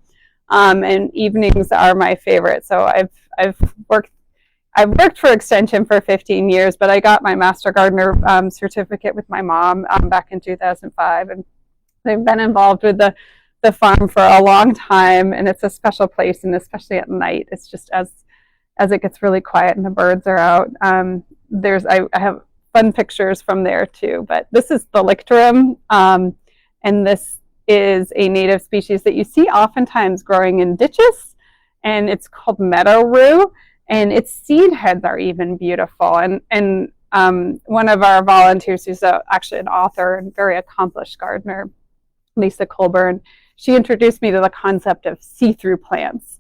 and evenings are my favorite. So I've worked for Extension for 15 years, but I got my Master Gardener certificate with my mom back in 2005, and they've been involved with the farm for a long time, and it's a special place, and especially at night, it's just as it gets really quiet and the birds are out. I have fun pictures from there too, but this is the Lictorum, and this is a native species that you see oftentimes growing in ditches, and it's called meadow rue, and its seed heads are even beautiful. And one of our volunteers, who's actually an author and very accomplished gardener, Lisa Colburn, she introduced me to the concept of see-through plants.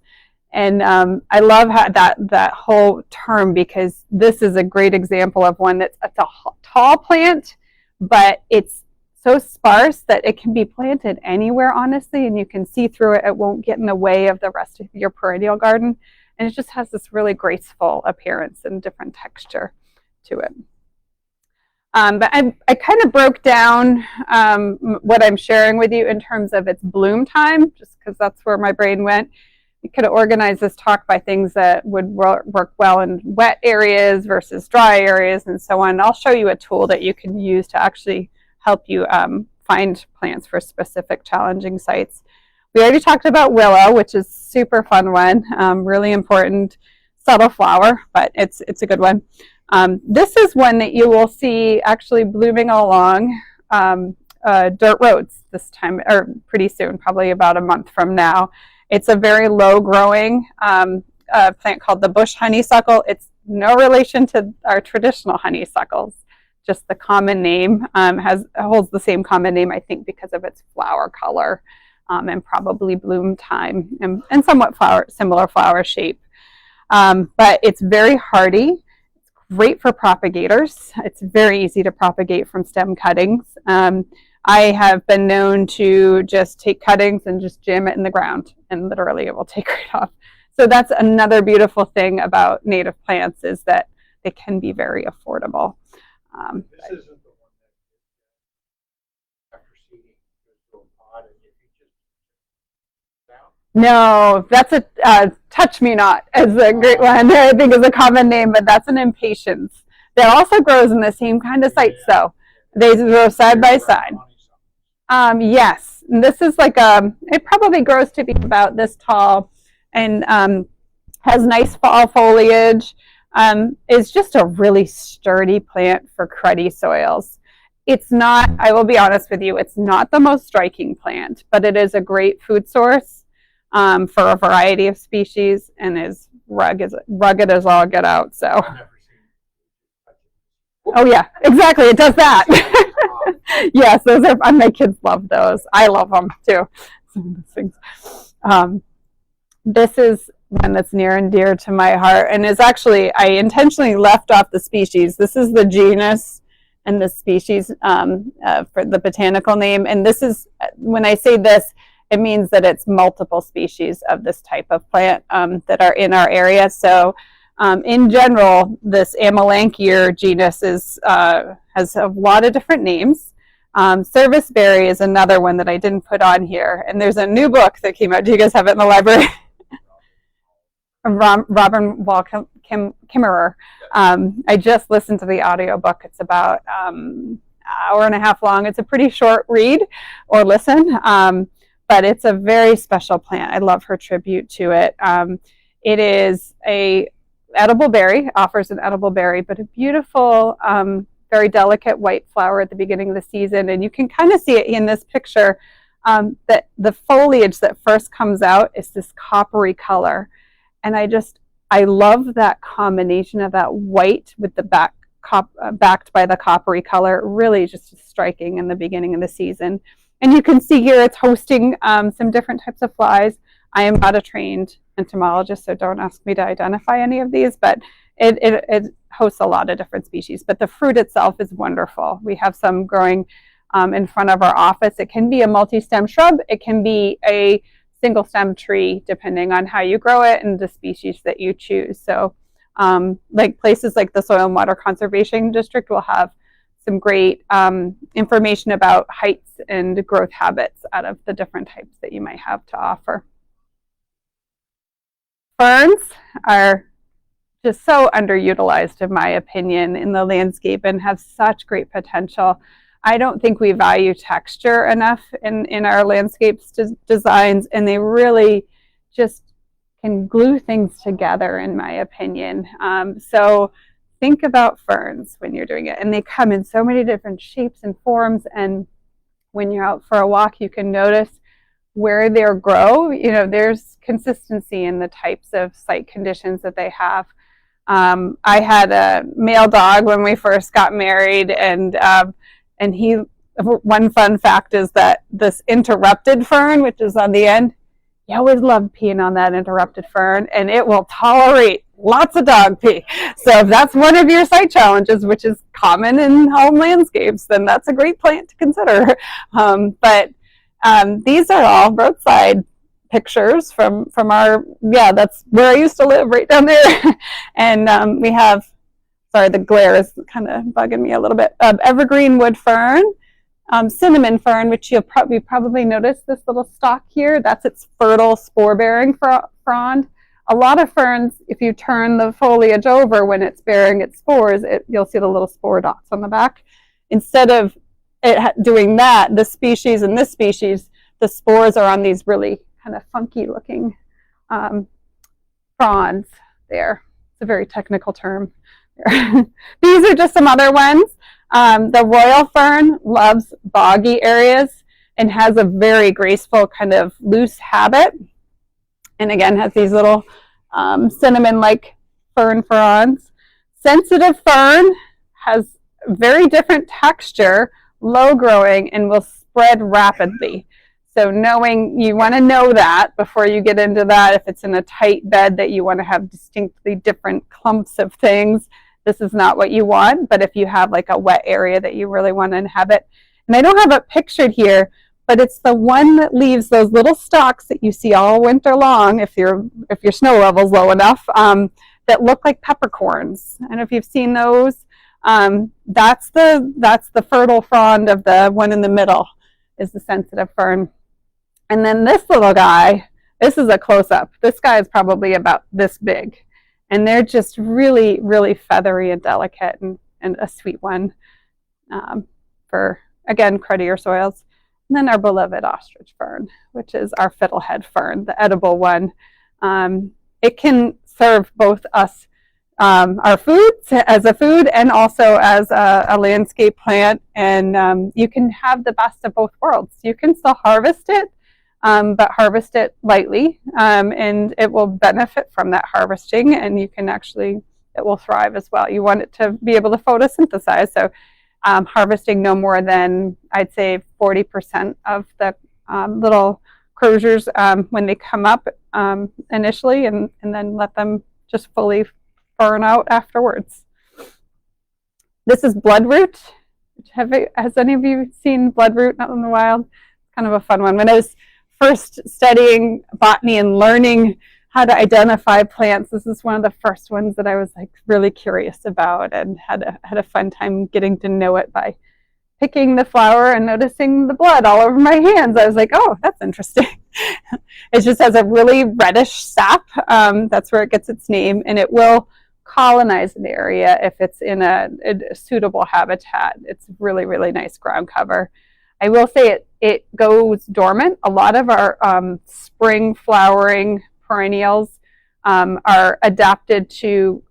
And I love how that whole term, because this is a great example of one it's a tall plant, but it's so sparse that it can be planted anywhere, honestly, and you can see through it. It won't get in the way of the rest of your perennial garden. And it just has this really graceful appearance and different texture to it. But I kind of broke down what I'm sharing with you in terms of its bloom time, just because that's where my brain went. We could organize this talk by things that would work well in wet areas versus dry areas and so on. I'll show you a tool that you can use to actually help you find plants for specific challenging sites. We already talked about willow, which is a super fun one, really important, subtle flower, but it's a good one. This is one that you will see actually blooming along dirt roads this time, or pretty soon, probably about a month from now. It's a very low growing plant called the bush honeysuckle. It's no relation to our traditional honeysuckles, just the common name, holds the same common name, I think, because of its flower color and probably bloom time and somewhat similar flower shape. But it's very hardy. It's great for propagators. It's very easy to propagate from stem cuttings. I have been known to just take cuttings and just jam it in the ground, and literally it will take right off. So that's another beautiful thing about native plants, is that they can be very affordable. This isn't the one that after seeding goes to a pot and if you just down. No, that's a touch me not is a great one. I think is a common name, but that's an impatiens. That also grows in the same kind of sites, though. They grow side by side. Yes, and this is like it probably grows to be about this tall, and has nice fall foliage. Is just a really sturdy plant for cruddy soils. It's not, I will be honest with you, it's not the most striking plant, but it is a great food source for a variety of species, and is rugged as all get out. So, oh yeah, exactly, it does that. Yes, those are, my kids love those. I love them too. Some of those things. This is one that's near and dear to my heart, and is actually, I intentionally left off the species. This is the genus and the species for the botanical name. And this is, when I say this, it means that it's multiple species of this type of plant that are in our area. So in general, this Amelanchier genus has a lot of different names. Serviceberry is another one that I didn't put on here. And there's a new book that came out. Do you guys have it in the library? Robin Wall Kimmerer. I just listened to the audiobook. It's about an hour and a half long. It's a pretty short read or listen, but it's a very special plant. I love her tribute to it. It is a edible berry, offers an edible berry, but a beautiful, very delicate white flower at the beginning of the season. And you can kind of see it in this picture, that the foliage that first comes out is this coppery color. And I love that combination of that white with the backed by the coppery color, really just striking in the beginning of the season. And you can see here it's hosting some different types of flies. I am not a trained entomologist, so don't ask me to identify any of these, but it hosts a lot of different species. But the fruit itself is wonderful. We have some growing in front of our office. It can be a multi-stem shrub. It can be a single stem tree, depending on how you grow it and the species that you choose. So like places like the Soil and Water Conservation District will have some great information about heights and growth habits out of the different types that you might have to offer. Ferns are just so underutilized, in my opinion, in the landscape and have such great potential. I don't think we value texture enough in our landscapes designs, and they really just can glue things together, in my opinion. So think about ferns when you're doing it, and they come in so many different shapes and forms, and when you're out for a walk, you can notice where they grow. You know, there's consistency in the types of site conditions that they have. I had a male dog when we first got married, and one fun fact is that this interrupted fern, which is on the end, you always love peeing on that interrupted fern, and it will tolerate lots of dog pee. So if that's one of your site challenges, which is common in home landscapes, then that's a great plant to consider. But these are all roadside pictures from our, that's where I used to live, right down there. And we have, sorry, the glare is kind of bugging me a little bit, evergreen wood fern, cinnamon fern, which you'll probably notice this little stalk here. That's its fertile spore-bearing frond. A lot of ferns, if you turn the foliage over when it's bearing its spores, you'll see the little spore dots on the back. Instead of it doing that, this species and this species, the spores are on these really kind of funky looking fronds there. It's a very technical term. These are just some other ones. The royal fern loves boggy areas and has a very graceful kind of loose habit. And again, has these little cinnamon-like fern fronds. Sensitive fern has very different texture, low growing, and will spread rapidly. So you want to know that before you get into that. If it's in a tight bed that you want to have distinctly different clumps of things, this is not what you want. But if you have like a wet area that you really want to inhabit, and I don't have it pictured here, but it's the one that leaves those little stalks that you see all winter long, if your snow level's low enough, that look like peppercorns. I don't know if you've seen those. That's the fertile frond of the one in the middle, is the sensitive fern. And then this little guy, this is a close-up. This guy is probably about this big. And they're just really, really feathery and delicate, and a sweet one for, again, cruddier soils. And then our beloved ostrich fern, which is our fiddlehead fern, the edible one. It can serve both us, our foods, as a food, and also as a landscape plant. And you can have the best of both worlds. You can still harvest it, but harvest it lightly, and it will benefit from that harvesting, and you can actually, it will thrive as well. You want it to be able to photosynthesize, so harvesting no more than, I'd say, 40% of the little croziers when they come up initially, and then let them just fully burn out afterwards. This is bloodroot. Has any of you seen bloodroot out in the wild? Kind of a fun one. When I was first studying botany and learning how to identify plants, this is one of the first ones that I was like really curious about, and had a fun time getting to know it by picking the flower and noticing the blood all over my hands. I was like, oh, that's interesting. It just has a really reddish sap. That's where it gets its name, and it will colonize an area if it's in a suitable habitat. It's really, really nice ground cover. I will say it goes dormant. A lot of our spring flowering perennials are adapted to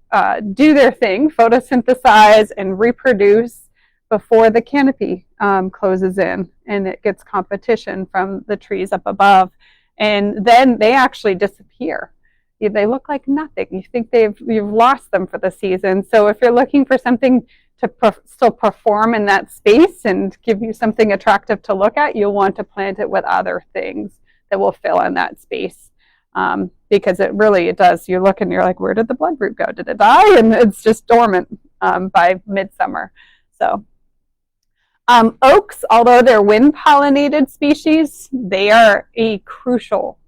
do their thing, photosynthesize and reproduce before the canopy closes in and it gets competition from the trees up above. And then they actually disappear. They look like nothing. You think you've lost them for the season. So if you're looking for something to still perform in that space and give you something attractive to look at, you'll want to plant it with other things that will fill in that space. Because it does. You look and you're like, where did the bloodroot go? Did it die? And it's just dormant by midsummer. So oaks, although they're wind pollinated species, they are a crucial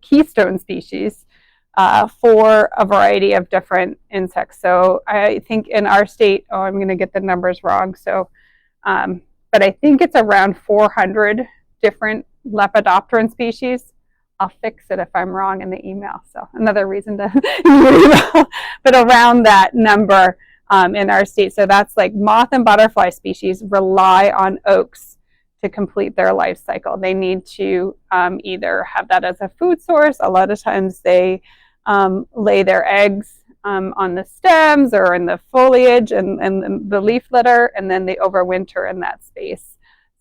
keystone species for a variety of different insects. So I think in our state, I'm going to get the numbers wrong. So, but I think it's around 400 different lepidopteran species. I'll fix it if I'm wrong in the email. So another reason to email, but around that number in our state. So that's like moth and butterfly species rely on oaks to complete their life cycle. They need to either have that as a food source. A lot of times they lay their eggs on the stems or in the foliage and the leaf litter, and then they overwinter in that space.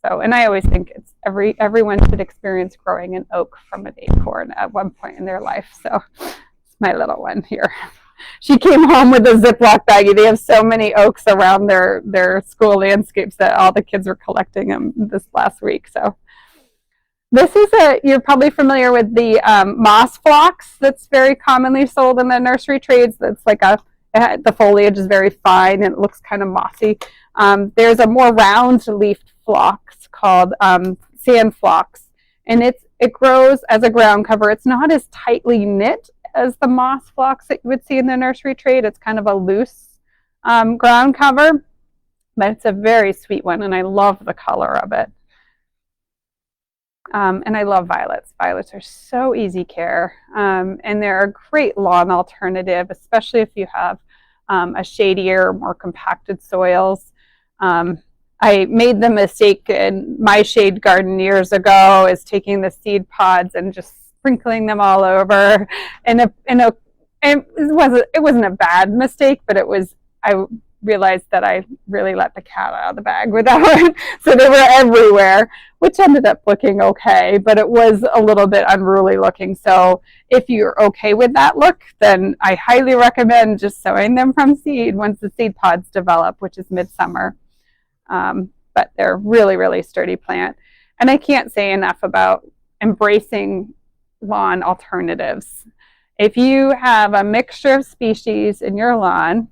So, and I always think it's everyone should experience growing an oak from an acorn at one point in their life. So it's my little one here. She came home with a Ziploc baggie. They have so many oaks around their school landscapes that all the kids were collecting them this last week. So this is you're probably familiar with the moss phlox that's very commonly sold in the nursery trades. That's like the foliage is very fine and it looks kind of mossy. There's a more round leafed phlox called sand phlox, and it grows as a ground cover. It's not as tightly knit as the moss phlox that you would see in the nursery trade. It's kind of a loose ground cover, but it's a very sweet one, and I love the color of it. And I love violets. Violets are so easy care, and they're a great lawn alternative, especially if you have a shadier, more compacted soils. I made the mistake in my shade garden years ago is taking the seed pods and just sprinkling them all over. And it wasn't a bad mistake, but I realized that I really let the cat out of the bag with that one. So they were everywhere, which ended up looking okay, but it was a little bit unruly looking. So if you're okay with that look, then I highly recommend just sowing them from seed once the seed pods develop, which is midsummer. But they're really, really sturdy plant. And I can't say enough about embracing lawn alternatives. If you have a mixture of species in your lawn,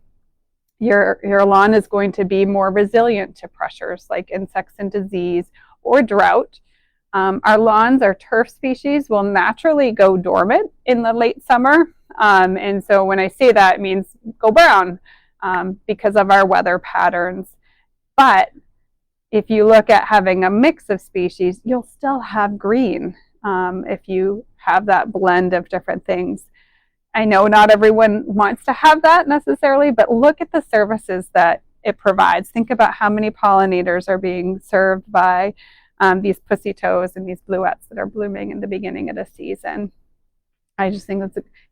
your lawn is going to be more resilient to pressures like insects and disease or drought. Our lawns, our turf species, will naturally go dormant in the late summer. And so when I say that, it means go brown because of our weather patterns. But if you look at having a mix of species, you'll still have green if you have that blend of different things. I know not everyone wants to have that necessarily, but look at the services that it provides. Think about how many pollinators are being served by these pussy toes and these bluets that are blooming in the beginning of the season. I just think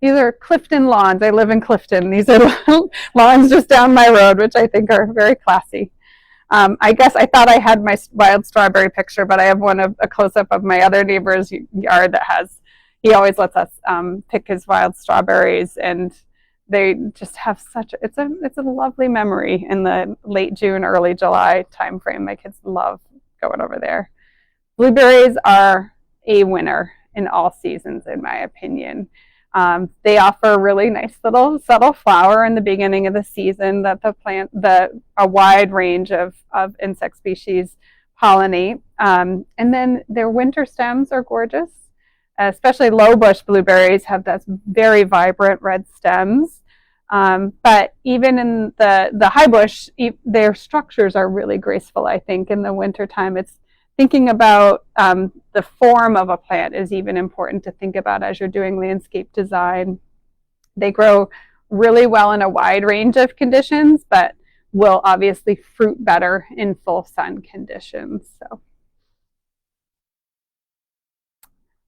these are Clifton lawns. I live in Clifton. These are lawns just down my road, which I think are very classy. I guess I thought I had my wild strawberry picture, but I have a close-up of my other neighbor's yard that he always lets us pick his wild strawberries, and they just have it's a lovely memory in the late June, early July time frame. My kids love going over there. Blueberries are a winner in all seasons, in my opinion. They offer a really nice little subtle flower in the beginning of the season that a wide range of insect species pollinate. And then their winter stems are gorgeous, especially low bush blueberries have those very vibrant red stems. But even in the high bush, their structures are really graceful, I think, in the wintertime. It's thinking about the form of a plant is even important to think about as you're doing landscape design. They grow really well in a wide range of conditions, but will obviously fruit better in full sun conditions. So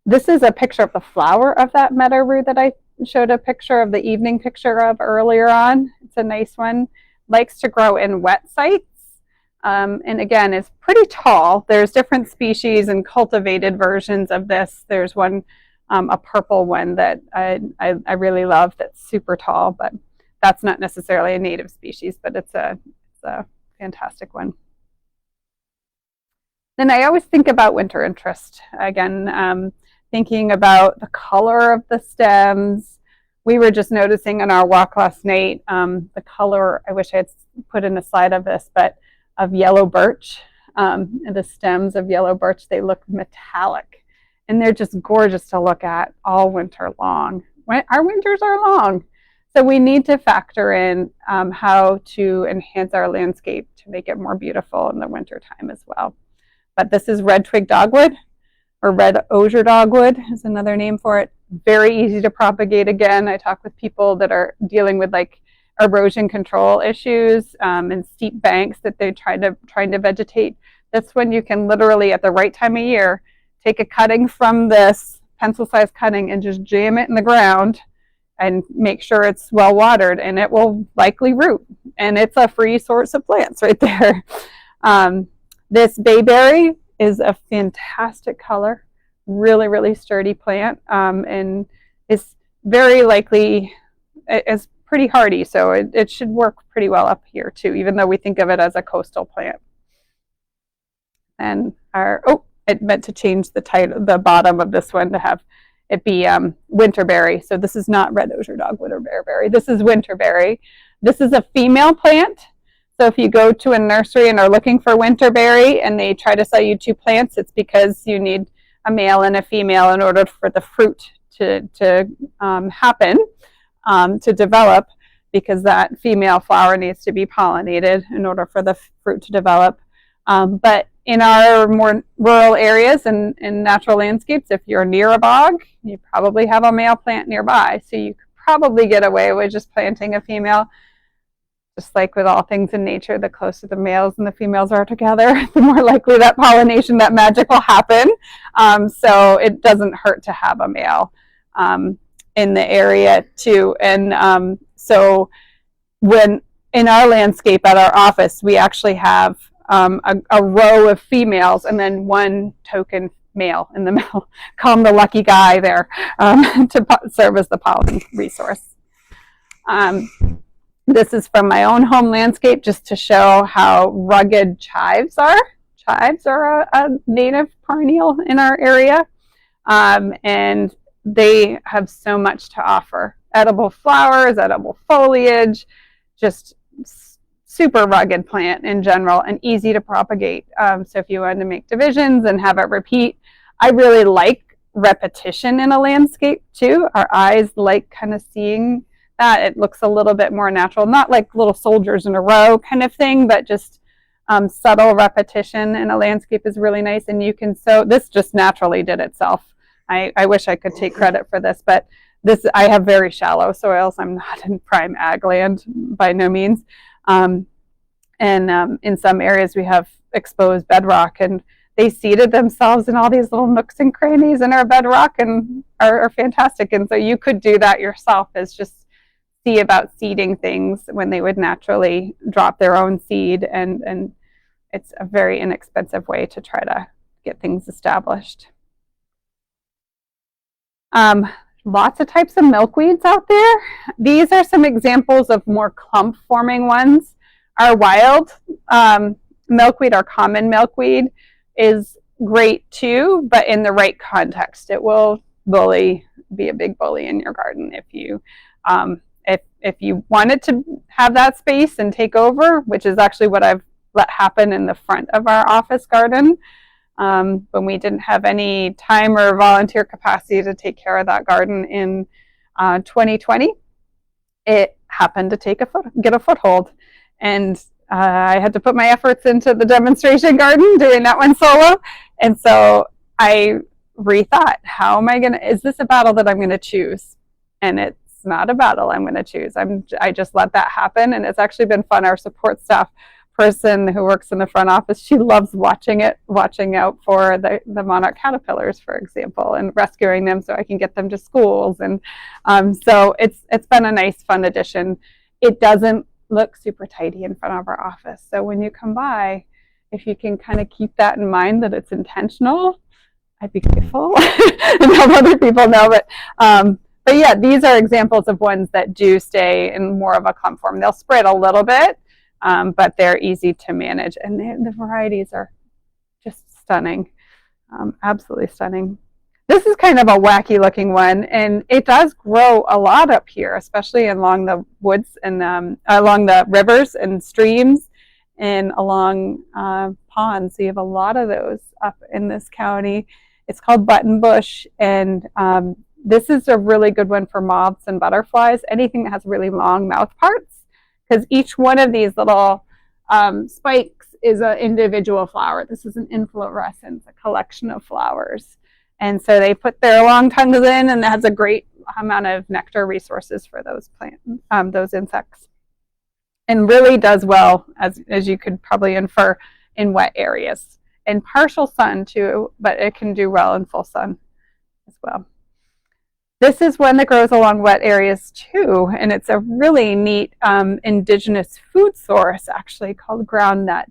this is a picture of the flower of that meadow rue that I showed a picture of the evening picture of earlier on. It's a nice one. Likes to grow in wet sites. And again, it's pretty tall. There's different species and cultivated versions of this. There's one, a purple one that I really love that's super tall, but that's not necessarily a native species, but it's a fantastic one. Then I always think about winter interest. Again, thinking about the color of the stems. We were just noticing on our walk last night, the color, I wish I had put in a slide of this, but of yellow birch. And the stems of yellow birch, they look metallic. And they're just gorgeous to look at all winter long. Our winters are long. So we need to factor in how to enhance our landscape to make it more beautiful in the winter time as well. But this is red twig dogwood, or red osier dogwood is another name for it. Very easy to propagate. Again, I talk with people that are dealing with like erosion control issues and steep banks that they're trying to vegetate. That's when you can literally, at the right time of year, take a cutting from this pencil-sized cutting and just jam it in the ground and make sure it's well watered, and it will likely root. And it's a free source of plants right there. This bayberry is a fantastic color, really, really sturdy plant, and it's very likely, it's pretty hardy, so it should work pretty well up here too, even though we think of it as a coastal plant. And it meant to change the title, the bottom of this one to have it be winterberry. So this is not red osier dogwood or bearberry. This is winterberry. This is a female plant. So if you go to a nursery and are looking for winterberry and they try to sell you two plants, it's because you need a male and a female in order for the fruit to happen. To develop, because that female flower needs to be pollinated in order for the fruit to develop. But in our more rural areas and natural landscapes, if you're near a bog, you probably have a male plant nearby. So you could probably get away with just planting a female. Just like with all things in nature, the closer the males and the females are together, the more likely that pollination, that magic will happen. So it doesn't hurt to have a male in the area too. And so when in our landscape at our office, we actually have a row of females and then one token male in the middle. Call him the lucky guy there, to serve as the pollen resource. This is from my own home landscape, just to show how rugged chives are. Chives are a native perennial in our area, and they have so much to offer. Edible flowers, edible foliage, just super rugged plant in general and easy to propagate. So if you want to make divisions and have it repeat, I really like repetition in a landscape too. Our eyes like kind of seeing that. It looks a little bit more natural, not like little soldiers in a row kind of thing, but just subtle repetition in a landscape is really nice. And you can sow, this just naturally did itself. I wish I could take credit for this, but I have very shallow soils. I'm not in prime ag land by no means. And in some areas we have exposed bedrock, and they seeded themselves in all these little nooks and crannies in our bedrock and are fantastic. And so you could do that yourself, is just see about seeding things when they would naturally drop their own seed. And it's a very inexpensive way to try to get things established. Lots of types of milkweeds out there. These are some examples of more clump forming ones. Our wild milkweed, our common milkweed, is great too, but in the right context, it will be a big bully in your garden if you wanted to have that space and take over, which is actually what I've let happen in the front of our office garden. When we didn't have any time or volunteer capacity to take care of that garden in 2020, it happened to get a foothold. And I had to put my efforts into the demonstration garden, doing that one solo. And so I rethought, is this a battle that I'm going to choose? And it's not a battle I'm going to choose. I just let that happen. And it's actually been fun. Our support staff person who works in the front office, she loves watching out for the monarch caterpillars, for example, and rescuing them so I can get them to schools. And so it's been a nice, fun addition. It doesn't look super tidy in front of our office. So when you come by, if you can kind of keep that in mind, that it's intentional, I'd be grateful and help other people know. But yeah, these are examples of ones that do stay in more of a clump form. They'll spread a little bit, but they're easy to manage. And the varieties are just stunning, absolutely stunning. This is kind of a wacky looking one, and it does grow a lot up here, especially along the woods and along the rivers and streams and along ponds. So you have a lot of those up in this county. It's called buttonbush, and this is a really good one for moths and butterflies, anything that has really long mouth parts, because each one of these little spikes is an individual flower. This is an inflorescence, a collection of flowers. And so they put their long tongues in, and it has a great amount of nectar resources for those those insects. And really does well, as you could probably infer, in wet areas. And partial sun too, but it can do well in full sun as well. This is one that grows along wet areas too, and it's a really neat indigenous food source actually called groundnut.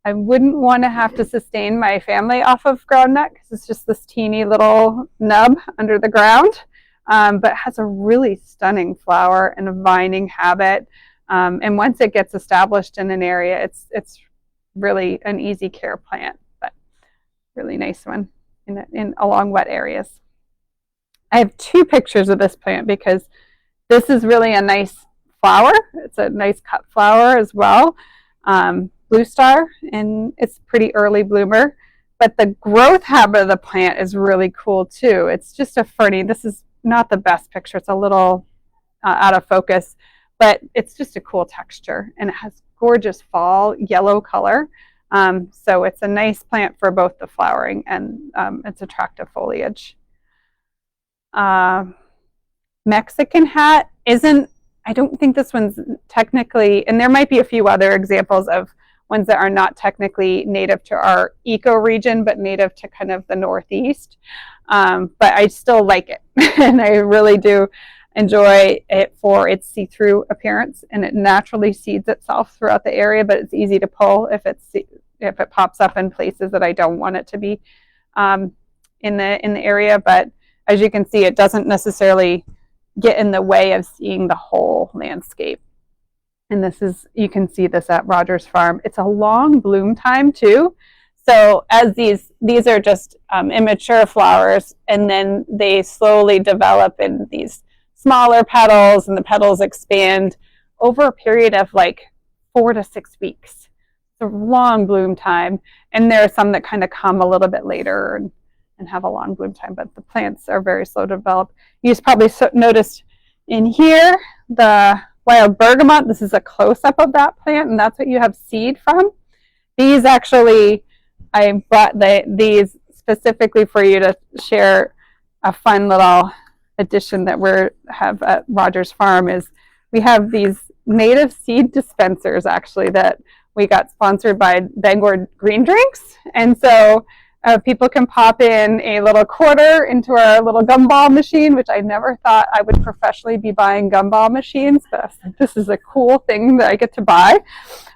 I wouldn't want to have to sustain my family off of groundnut because it's just this teeny little nub under the ground, but has a really stunning flower and a vining habit. And once it gets established in an area, it's really an easy care plant, but really nice one in along wet areas. I have two pictures of this plant because this is really a nice flower. It's a nice cut flower as well. Blue star, and it's pretty early bloomer, but the growth habit of the plant is really cool too. It's just a ferny. This is not the best picture. It's a little out of focus, but it's just a cool texture, and it has gorgeous fall yellow color. So it's a nice plant for both the flowering and its attractive foliage. Mexican hat isn't, I don't think this one's technically, and there might be a few other examples of ones that are not technically native to our ecoregion, but native to kind of the Northeast. But I still like it, and I really do enjoy it for its see-through appearance, and it naturally seeds itself throughout the area, but it's easy to pull if it pops up in places that I don't want it to be in the area. But as you can see, it doesn't necessarily get in the way of seeing the whole landscape. And this is, you can see this at Rogers Farm. It's a long bloom time too. So as these are just immature flowers, and then they slowly develop in these smaller petals, and the petals expand over a period of like 4 to 6 weeks. It's a long bloom time. And there are some that kind of come a little bit later and have a long bloom time, but the plants are very slow to develop. You've probably noticed in here the wild bergamot. This is a close-up of that plant, and that's what you have seed from. These actually, I brought these specifically for you to share a fun little addition that we have at Rogers Farm. Is we have these native seed dispensers actually that we got sponsored by Bangor Green Drinks, and so people can pop in a little quarter into our little gumball machine, which I never thought I would professionally be buying gumball machines, but this is a cool thing that I get to buy.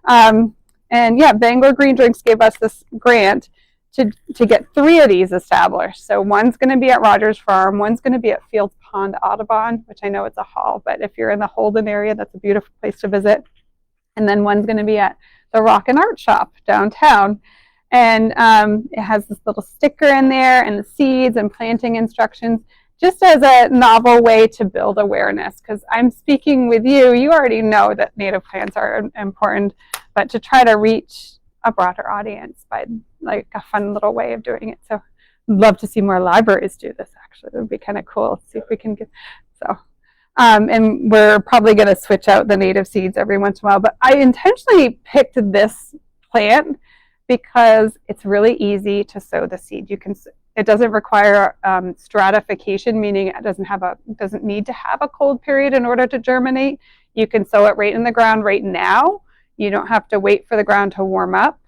And yeah, Bangor Green Drinks gave us this grant to get 3 of these established. So one's going to be at Rogers Farm, one's going to be at Fields Pond, Audubon, which I know it's a haul, but if you're in the Holden area, that's a beautiful place to visit. And then one's going to be at the Rock and Art Shop downtown. And it has this little sticker in there and the seeds and planting instructions, just as a novel way to build awareness. Because I'm speaking with you, you already know that native plants are important, but to try to reach a broader audience by like a fun little way of doing it. So I'd love to see more libraries do this actually. It would be kind of cool. See if we can get, so. And we're probably going to switch out the native seeds every once in a while, but I intentionally picked this plant because it's really easy to sow the seed. It doesn't require stratification, meaning it doesn't need to have a cold period in order to germinate. You can sow it right in the ground right now. You don't have to wait for the ground to warm up.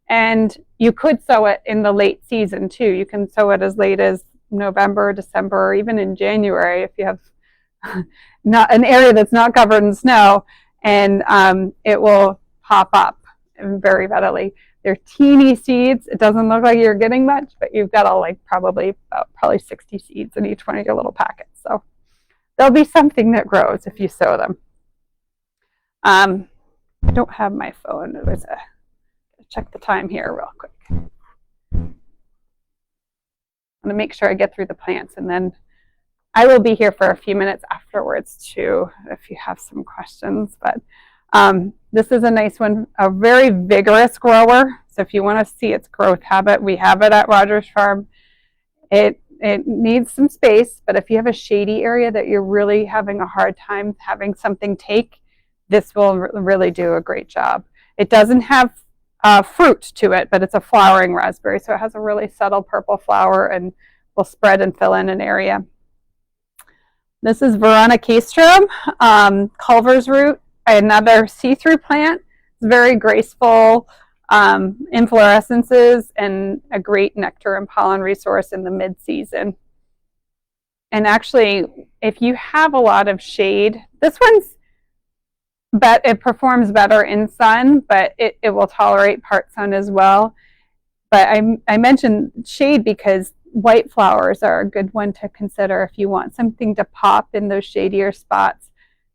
And you could sow it in the late season too. You can sow it as late as November, December, or even in January if you have not an area that's not covered in snow, and it will pop up very readily. They're teeny seeds. It doesn't look like you're getting much, but you've got probably 60 seeds in each one of your little packets. So there'll be something that grows if you sow them. I don't have my phone. Check the time here real quick. I'm going to make sure I get through the plants, and then I will be here for a few minutes afterwards too if you have some questions. But this is a nice one, a very vigorous grower. So if you want to see its growth habit, we have it at Rogers Farm. It needs some space, but if you have a shady area that you're really having a hard time having something take, this will really do a great job. It doesn't have fruit to it, but it's a flowering raspberry, so it has a really subtle purple flower and will spread and fill in an area. This is Veronicastrum, Culver's root, another see-through plant. It's very graceful inflorescences and a great nectar and pollen resource in the mid-season. And actually, if you have a lot of shade, this one's but it performs better in sun, but it will tolerate part sun as well. But I mentioned shade because white flowers are a good one to consider if you want something to pop in those shadier spots.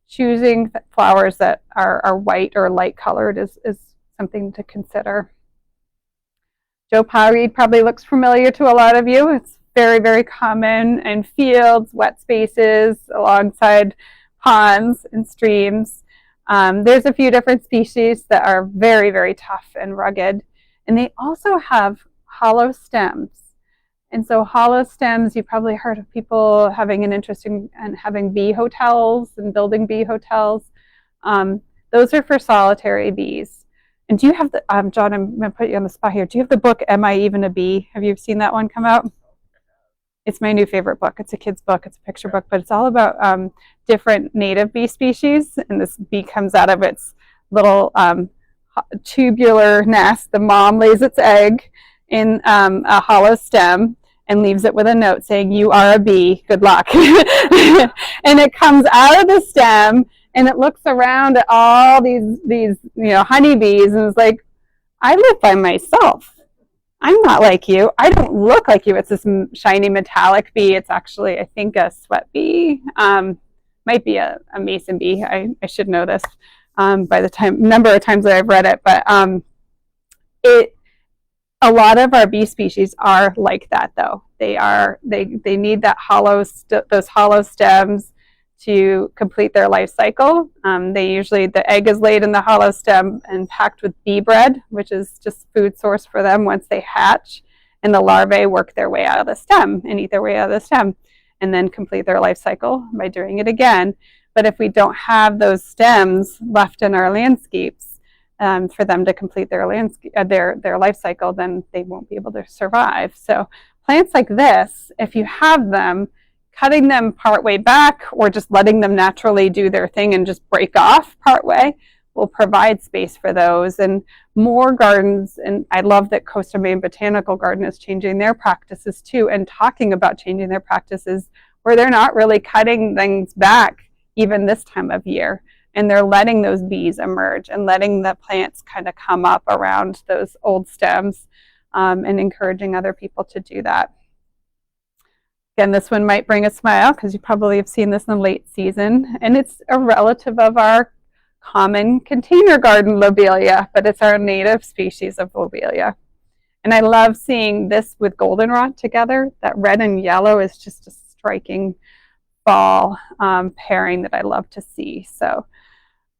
Choosing flowers that are white or light colored is something to consider. Joe Pyeweed probably looks familiar to a lot of you. It's very, very common in fields, wet spaces, alongside ponds and streams. There's a few different species that are very, very tough and rugged, and they also have hollow stems. And so hollow stems, you've probably heard of people having an interest in having bee hotels and building bee hotels. Those are for solitary bees. And do you have the, John, I'm going to put you on the spot here. Do you have the book, Am I Even a Bee? Have you seen that one come out? It's my new favorite book. It's a kid's book. It's a picture book, but it's all about different native bee species. And this bee comes out of its little tubular nest. The mom lays its egg in a hollow stem and leaves it with a note saying, "You are a bee, good luck." And it comes out of the stem and it looks around at all these honeybees and is like, "I live by myself. I'm not like you. I don't look like you." It's this shiny metallic bee. It's actually, I think, a sweat bee. Might be a mason bee. I should know this by the number of times that I've read it. But a lot of our bee species are like that, though. They need that those hollow stems to complete their life cycle. The egg is laid in the hollow stem and packed with bee bread, which is just food source for them once they hatch, and the larvae work their way out of the stem and eat their way out of the stem and then complete their life cycle by doing it again. But if we don't have those stems left in our landscapes for them to complete their life cycle, then they won't be able to survive. So plants like this, if you have them, cutting them partway back or just letting them naturally do their thing and just break off partway will provide space for those. And more gardens, and I love that Coastal Maine Botanical Garden is changing their practices too, and talking about changing their practices where they're not really cutting things back even this time of year, and they're letting those bees emerge and letting the plants kind of come up around those old stems, and encouraging other people to do that. Again, this one might bring a smile because you probably have seen this in the late season, and it's a relative of our common container garden lobelia, but it's our native species of lobelia. And I love seeing this with goldenrod together. That red and yellow is just a striking fall pairing that I love to see. So,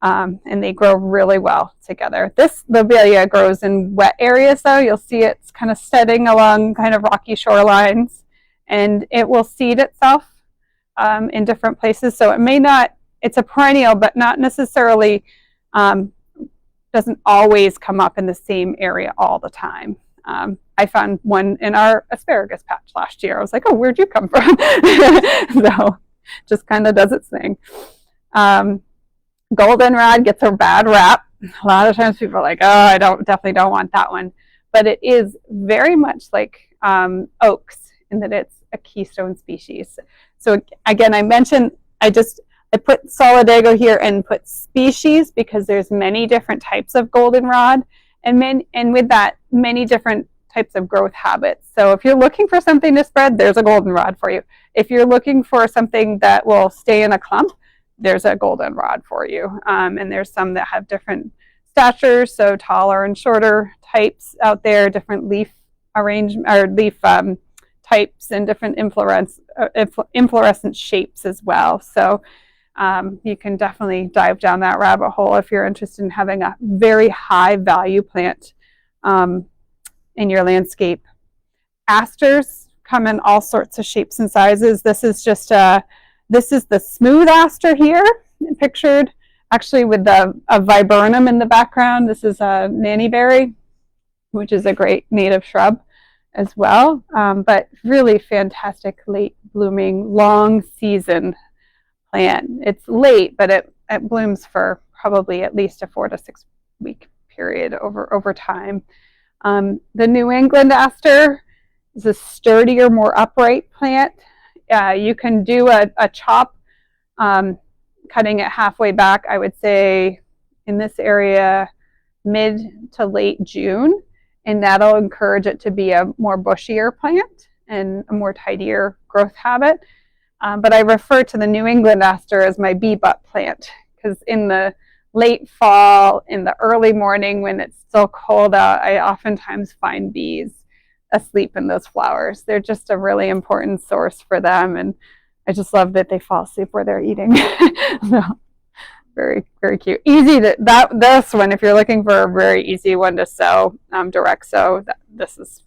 and they grow really well together. This lobelia grows in wet areas, though. You'll see it's kind of setting along kind of rocky shorelines, and it will seed itself in different places. So it may not, it's a perennial, but not necessarily, doesn't always come up in the same area all the time. I found one in our asparagus patch last year. I was like, "Oh, where'd you come from?" So just kind of does its thing. Goldenrod gets a bad rap a lot of times people are like, oh, I definitely don't want that one. But it is very much like oaks in that it's a keystone species. So again, I mentioned, I put solidago here and put species because there's many different types of goldenrod, and with that, many different types of growth habits. So if you're looking for something to spread, there's a goldenrod for you. If you're looking for something that will stay in a clump, there's a goldenrod for you. And there's some that have different statures, so taller and shorter types out there, different leaf arrangement or leaf types, and different inflorescent shapes as well. So you can definitely dive down that rabbit hole if you're interested in having a very high value plant in your landscape. Asters come in all sorts of shapes and sizes. This is just this is the smooth aster here, pictured actually with a viburnum in the background. This is a nannyberry, which is a great native shrub as well, but really fantastic late blooming, long season plant. It's late, but it blooms for probably at least a 4 to 6 week period over time. The New England aster is a sturdier, more upright plant. You can do a chop, cutting it halfway back, I would say in this area, mid to late June, and that'll encourage it to be a more bushier plant and a more tidier growth habit. But I refer to the New England aster as my bee butt plant, because in the late fall, in the early morning when it's still cold out, I oftentimes find bees asleep in those flowers. They're just a really important source for them, and I just love that they fall asleep where they're eating. So, very, very cute. Easy this one, if you're looking for a very easy one to sow, direct sow, this is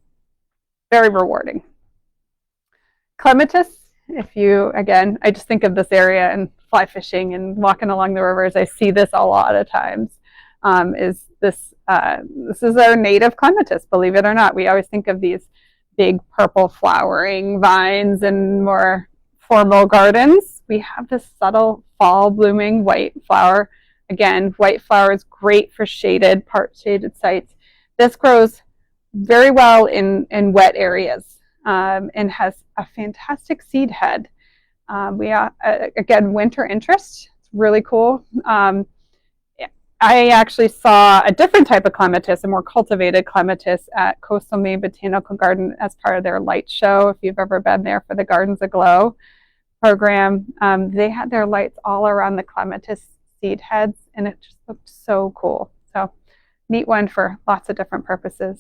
very rewarding. Clematis, again, I just think of this area and fly fishing and walking along the rivers. I see this a lot of times. This is our native clematis, believe it or not. We always think of these big purple flowering vines and more formal gardens. We have this subtle fall blooming white flower. Again, white flower is great for part shaded sites. This grows very well in wet areas, and has a fantastic seed head. Again, winter interest. It's really cool. I actually saw a different type of clematis, a more cultivated clematis, at Coastal Maine Botanical Garden as part of their light show. If you've ever been there for the Gardens Aglow program, they had their lights all around the clematis seed heads, and it just looked so cool. So neat one for lots of different purposes.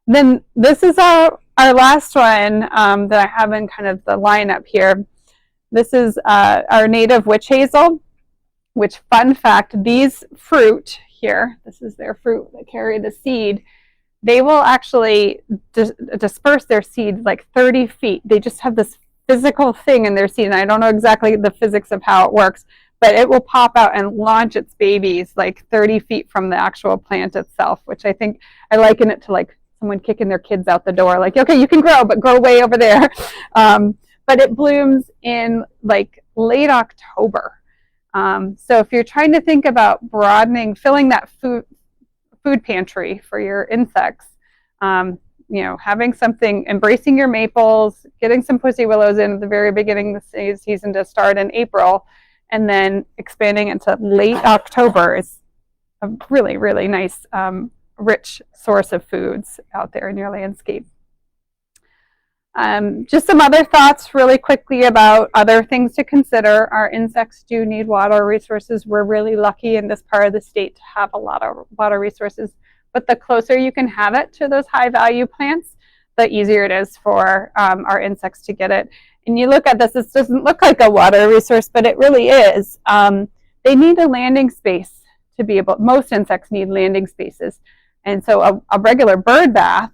Then this is our last one that I have in kind of the lineup here. This is our native witch hazel, which, fun fact, these fruit here, this is their fruit that carry the seed, they will actually disperse their seed like 30 feet. They just have this physical thing in their seed, and I don't know exactly the physics of how it works, but it will pop out and launch its babies like 30 feet from the actual plant itself, which I think I liken it to like someone kicking their kids out the door, like, okay, you can grow, but grow way over there. But it blooms in like late October. So if you're trying to think about broadening, filling that food pantry for your insects, having something, embracing your maples, getting some pussy willows in at the very beginning of the season to start in April, and then expanding into late October is a really, really nice, rich source of foods out there in your landscape. Just some other thoughts really quickly about other things to consider. Our insects do need water resources. We're really lucky in this part of the state to have a lot of water resources, but the closer you can have it to those high value plants, the easier it is for our insects to get it. And you look at this doesn't look like a water resource, but it really is. They need a landing space to be able, most insects need landing spaces. And so a regular bird bath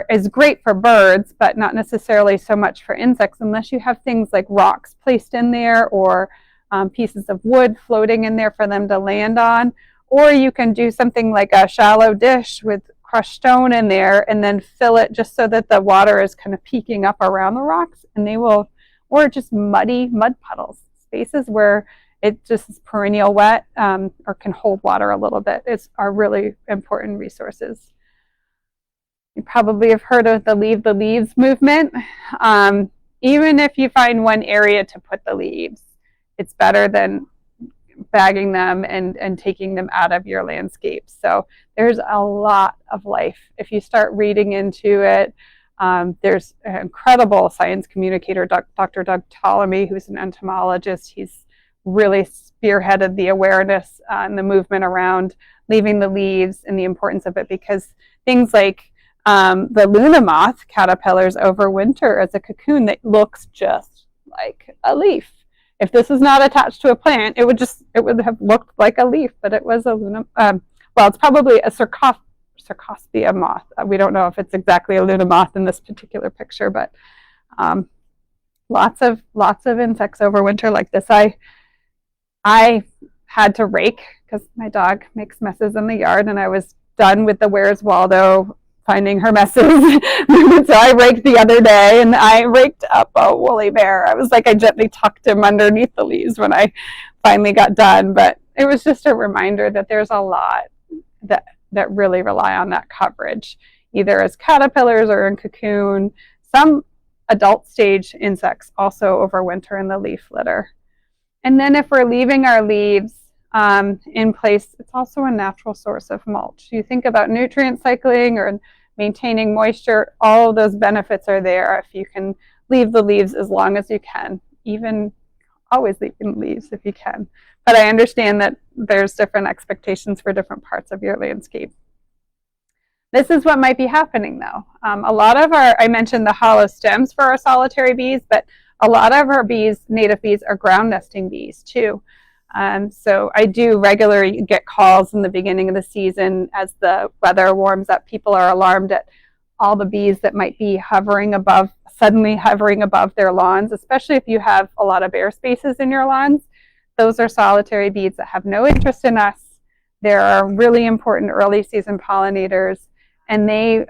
is great for birds, but not necessarily so much for insects unless you have things like rocks placed in there or pieces of wood floating in there for them to land on. Or you can do something like a shallow dish with crushed stone in there and then fill it just so that the water is kind of peeking up around the rocks, and they will, or just muddy mud puddles, spaces where it just is perennial wet or can hold water a little bit are really important resources. You probably have heard of the Leave the Leaves movement. Even if you find one area to put the leaves, it's better than bagging them and taking them out of your landscape. So there's a lot of life. If you start reading into it, there's an incredible science communicator, Dr. Doug Ptolemy, who's an entomologist. He's really spearheaded the awareness and the movement around leaving the leaves and the importance of it, because things like the Luna moth caterpillars overwinter as a cocoon that looks just like a leaf. If this is not attached to a plant, it would have looked like a leaf, but it was a Luna. Well, it's probably a Cercospia moth. We don't know if it's exactly a Luna moth in this particular picture, but lots of insects overwinter like this. I had to rake because my dog makes messes in the yard, and I was done with the Where's Waldo finding her messes. So I raked the other day, and I raked up a woolly bear. I was like, I gently tucked him underneath the leaves when I finally got done. But it was just a reminder that there's a lot that really rely on that coverage, either as caterpillars or in cocoon. Some adult stage insects also overwinter in the leaf litter. And then if we're leaving our leaves in place, it's also a natural source of mulch. You think about nutrient cycling or maintaining moisture, all of those benefits are there if you can leave the leaves as long as you can, even always leaving leaves if you can. But I understand that there's different expectations for different parts of your landscape. This is what might be happening though. A lot of I mentioned the hollow stems for our solitary bees, but a lot of our bees, native bees, are ground nesting bees too. So I do regularly get calls in the beginning of the season as the weather warms up. People are alarmed at all the bees that might be suddenly hovering above their lawns, especially if you have a lot of bare spaces in your lawns. Those are solitary bees that have no interest in us. They're really important early season pollinators, and they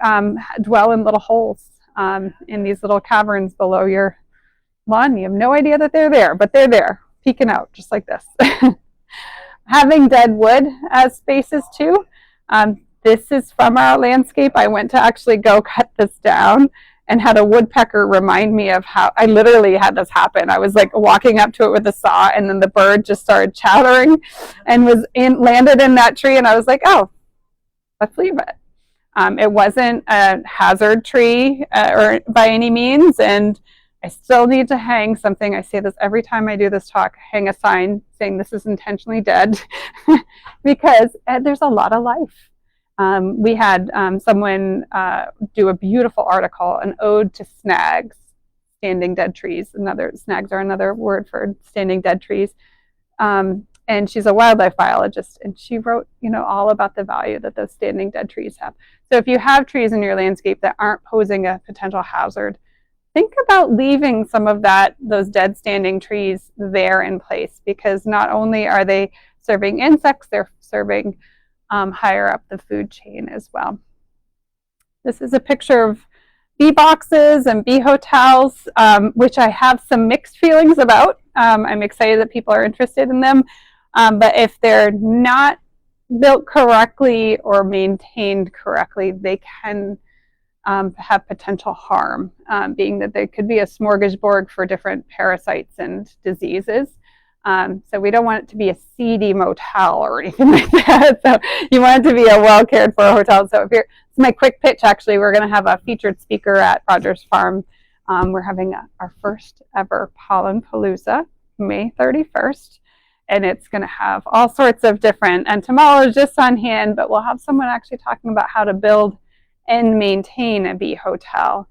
dwell in little holes in these little caverns below your lawn. You have no idea that they're there, but they're there, peeking out just like this. Having dead wood as spaces too. This is from our landscape. I went to actually go cut this down and had a woodpecker remind me of how I literally had this happen. I was like walking up to it with a saw, and then the bird just started chattering and landed in that tree, and I was like, oh, let's leave it. It wasn't a hazard tree or by any means, and I still need to hang something. I say this every time I do this talk, hang a sign saying this is intentionally dead because there's a lot of life. We had someone do a beautiful article, an ode to snags, standing dead trees. Snags are another word for standing dead trees. And she's a wildlife biologist, and she wrote, all about the value that those standing dead trees have. So if you have trees in your landscape that aren't posing a potential hazard, think about leaving some of those dead standing trees there in place, because not only are they serving insects, they're serving higher up the food chain as well. This is a picture of bee boxes and bee hotels, which I have some mixed feelings about. I'm excited that people are interested in them, but if they're not built correctly or maintained correctly, they can have potential harm, being that they could be a smorgasbord for different parasites and diseases. So we don't want it to be a seedy motel or anything like that. So you want it to be a well cared for hotel. So it's my quick pitch. Actually, we're going to have a featured speaker at Rogers Farm. We're having our first ever Pollen Palooza, May 31st. And it's going to have all sorts of different entomologists on hand, but we'll have someone actually talking about how to build and maintain a bee hotel.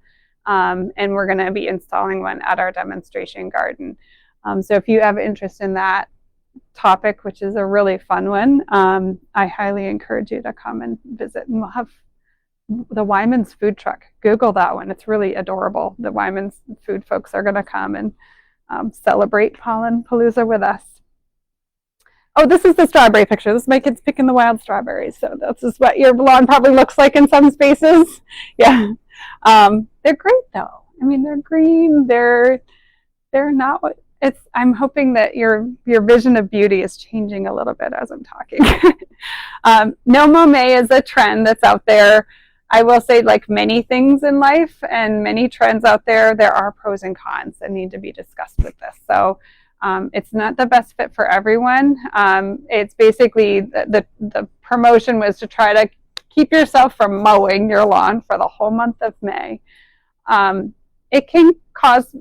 And we're going to be installing one at our demonstration garden. So if you have interest in that topic, which is a really fun one, I highly encourage you to come and visit. And we'll have the Wyman's food truck. Google that one. It's really adorable. The Wyman's food folks are going to come and celebrate Pollen Palooza with us. Oh, this is the strawberry picture. This is my kids picking the wild strawberries. So this is what your lawn probably looks like in some spaces. Yeah. They're great though. I mean, they're green. They're not what I'm hoping that your vision of beauty is changing a little bit as I'm talking. No mow May is a trend that's out there. I will say, like many things in life and many trends out there, there are pros and cons that need to be discussed with this. So it's not the best fit for everyone. It's basically the promotion was to try to keep yourself from mowing your lawn for the whole month of May. It can cause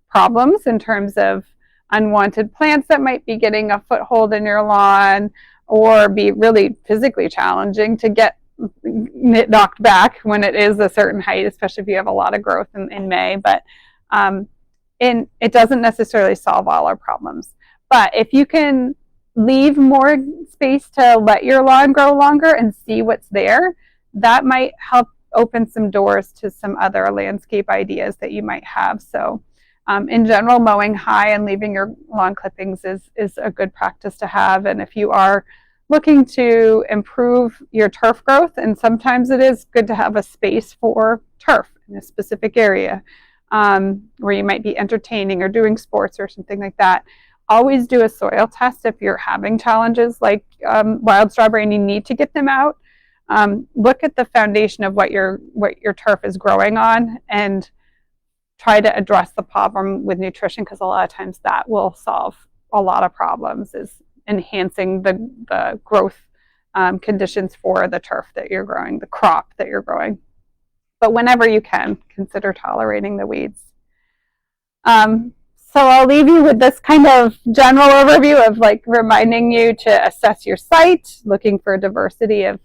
problems in terms of unwanted plants that might be getting a foothold in your lawn, or be really physically challenging to get knocked back when it is a certain height, especially if you have a lot of growth in May. But it doesn't necessarily solve all our problems. But if you can leave more space to let your lawn grow longer and see what's there, that might help open some doors to some other landscape ideas that you might have. So in general, mowing high and leaving your lawn clippings is a good practice to have. And if you are looking to improve your turf growth, and sometimes it is good to have a space for turf in a specific area where you might be entertaining or doing sports or something like that, always do a soil test if you're having challenges like wild strawberry and you need to get them out. Look at the foundation of what your turf is growing on and try to address the problem with nutrition, because a lot of times that will solve a lot of problems, is enhancing the growth conditions for the turf that you're growing, the crop that you're growing. But whenever you can, consider tolerating the weeds. So I'll leave you with this kind of general overview of like reminding you to assess your site, looking for a diversity of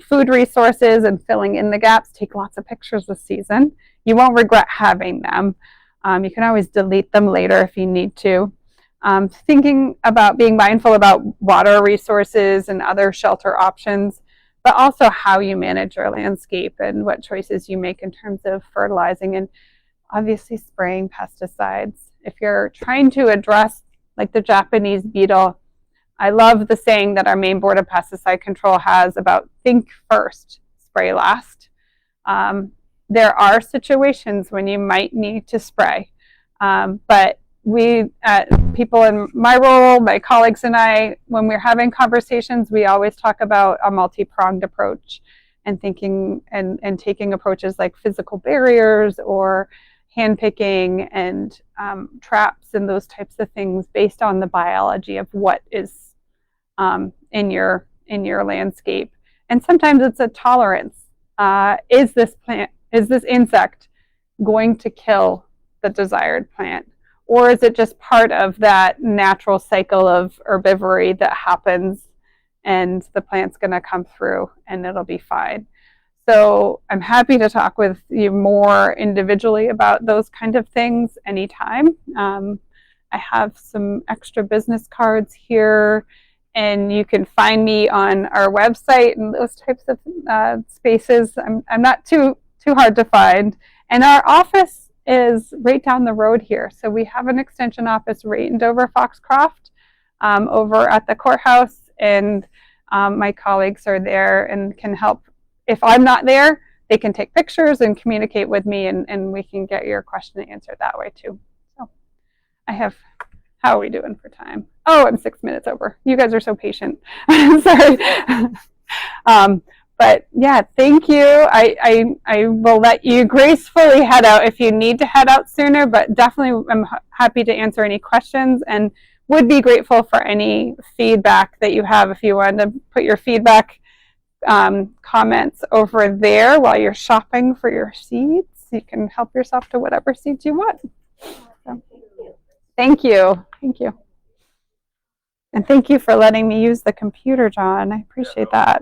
food resources and filling in the gaps. Take lots of pictures this season. You won't regret having them. You can always delete them later if you need to. Thinking about being mindful about water resources and other shelter options, but also how you manage your landscape and what choices you make in terms of fertilizing and obviously spraying pesticides. If you're trying to address like the Japanese beetle, I love the saying that our Maine Board of Pesticide Control has about think first, spray last. There are situations when you might need to spray, but we, people in my role, my colleagues and I, when we're having conversations, we always talk about a multi-pronged approach and thinking and taking approaches like physical barriers or hand picking and traps and those types of things based on the biology of what is in your landscape. And sometimes it's a tolerance. Is this insect going to kill the desired plant? Or is it just part of that natural cycle of herbivory that happens and the plant's going to come through and it'll be fine? So I'm happy to talk with you more individually about those kind of things anytime. I have some extra business cards here, and you can find me on our website and those types of spaces. I'm not too hard to find. And our office is right down the road here. So we have an extension office right in Dover Foxcroft over at the courthouse, and my colleagues are there and can help. If I'm not there, they can take pictures and communicate with me, and we can get your question answered that way too. So how are we doing for time? Oh, I'm 6 minutes over. You guys are so patient. Sorry. But yeah, thank you. I will let you gracefully head out if you need to head out sooner, but definitely I'm happy to answer any questions and would be grateful for any feedback that you have. If you want to put your feedback comments over there while you're shopping for your seeds, you can help yourself to whatever seeds you want. So, thank you. Thank you. And thank you for letting me use the computer, John. I appreciate that.